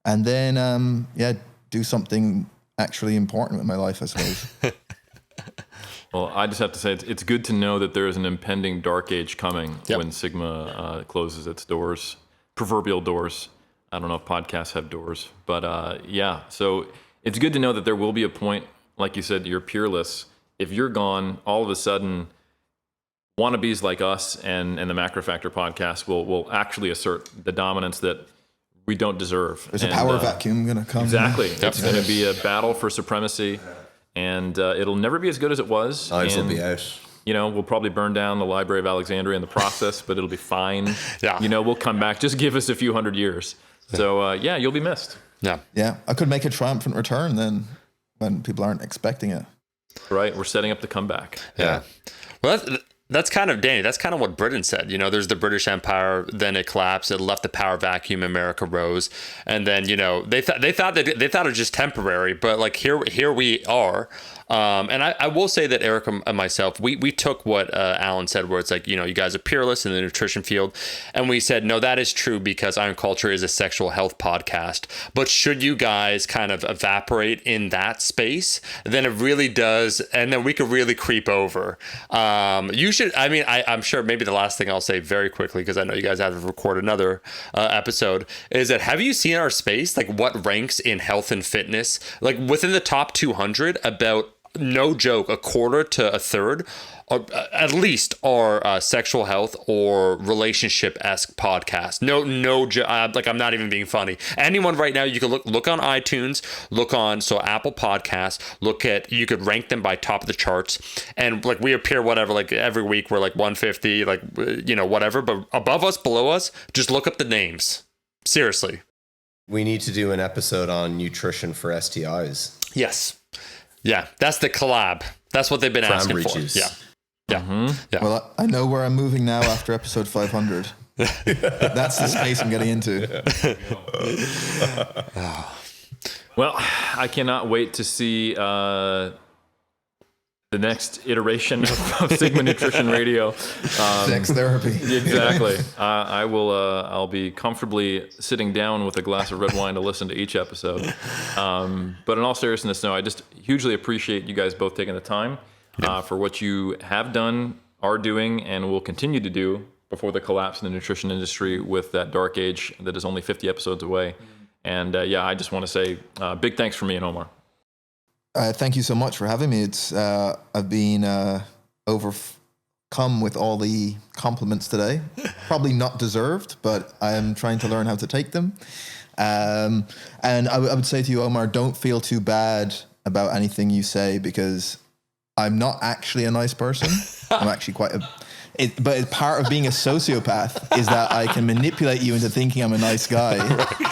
And then, do something actually important with my life, I suppose. Well, I just have to say it's good to know that there is an impending dark age coming when Sigma closes its doors, proverbial doors. I don't know if podcasts have doors, but so it's good to know that there will be a point, like you said, you're peerless. If you're gone, all of a sudden, wannabes like us and the Macro Factor podcast will actually assert the dominance that we don't deserve. There's a power vacuum going to come. Exactly. It's going to be a battle for supremacy. And it'll never be as good as it was. Knives will be out. We'll probably burn down the Library of Alexandria in the process, but it'll be fine. Yeah. We'll come back. Just give us a few hundred years. So, you'll be missed. Yeah. Yeah. I could make a triumphant return then when people aren't expecting it. Right. We're setting up the comeback. Yeah. Well, that's kind of, Danny, that's kind of what Britain said. There's the British Empire, then it collapsed, it left the power vacuum, America rose. And then, they thought it was just temporary, but like here we are. And I will say that Eric and myself, we took what Alan said, where it's like, you guys are peerless in the nutrition field. And we said, no, that is true because Iron Culture is a sexual health podcast. But should you guys kind of evaporate in that space, then it really does. And then we could really creep over. You should, I'm sure maybe the last thing I'll say very quickly, because I know you guys have to record another episode, is that have you seen our space? Like what ranks in health and fitness? Like within the top 200, about no joke, a quarter to a third, or at least, are sexual health or relationship-esque podcasts. No joke. Like I'm not even being funny. Anyone right now, you can look on iTunes, look on Apple Podcasts. You could rank them by top of the charts, and like we appear whatever, like every week we're like 150, like whatever. But above us, below us, just look up the names. Seriously. We need to do an episode on nutrition for STIs. Yes. Yeah, that's the collab. That's what they've been asking for. Juice. Yeah. Yeah. Yeah. Well, I know where I'm moving now after episode 500. That's the space I'm getting into. Well, I cannot wait to see the next iteration of Sigma Nutrition Radio. Sex therapy. Exactly. I will. I'll be comfortably sitting down with a glass of red wine to listen to each episode. But in all seriousness, no, I just hugely appreciate you guys both taking the time for what you have done, are doing, and will continue to do before the collapse in the nutrition industry with that dark age that is only 50 episodes away. And I just want to say big thanks from me and Omar. Thank you so much for having me. I've been overcome with all the compliments today. Probably not deserved, but I am trying to learn how to take them. And I would say to you, Omar, don't feel too bad about anything you say, because I'm not actually a nice person. I'm actually but part of being a sociopath is that I can manipulate you into thinking I'm a nice guy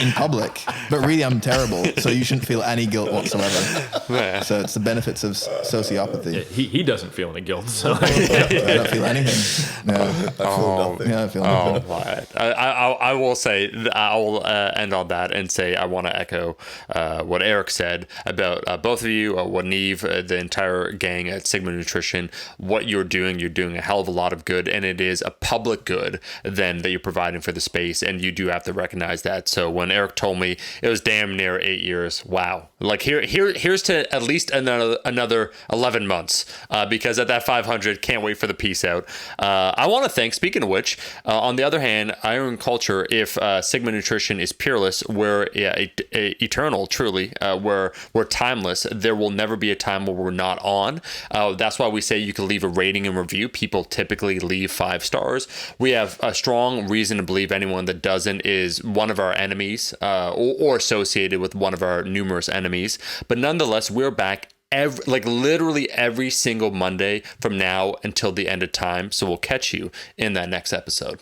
in public, but really I'm terrible. So you shouldn't feel any guilt whatsoever. So it's the benefits of sociopathy. Yeah, he doesn't feel any guilt. So. I don't feel anything. No. I feel nothing. I will say, I will end on that and say I want to echo what Eric said about both of you, what Neve, the entire gang at Sigma Nutrition, what you're doing a hell of a lot of good, and it is a public good then that you're providing for the space, and you do have to recognize that. So when Eric told me it was damn near 8 years, wow, like here's to at least another 11 months, because at that 500, can't wait for the peace out. I want to thank, speaking of which, on the other hand, Iron Culture, if Sigma Nutrition is peerless, we're eternal, truly, we're timeless. There will never be a time where we're not on. That's why we say you can leave a rating and review. People typically leave 5 stars. We have a strong reason to believe anyone that doesn't is one of our enemies, or associated with one of our numerous enemies. But nonetheless, we're back literally every single Monday from now until the end of time. So we'll catch you in that next episode.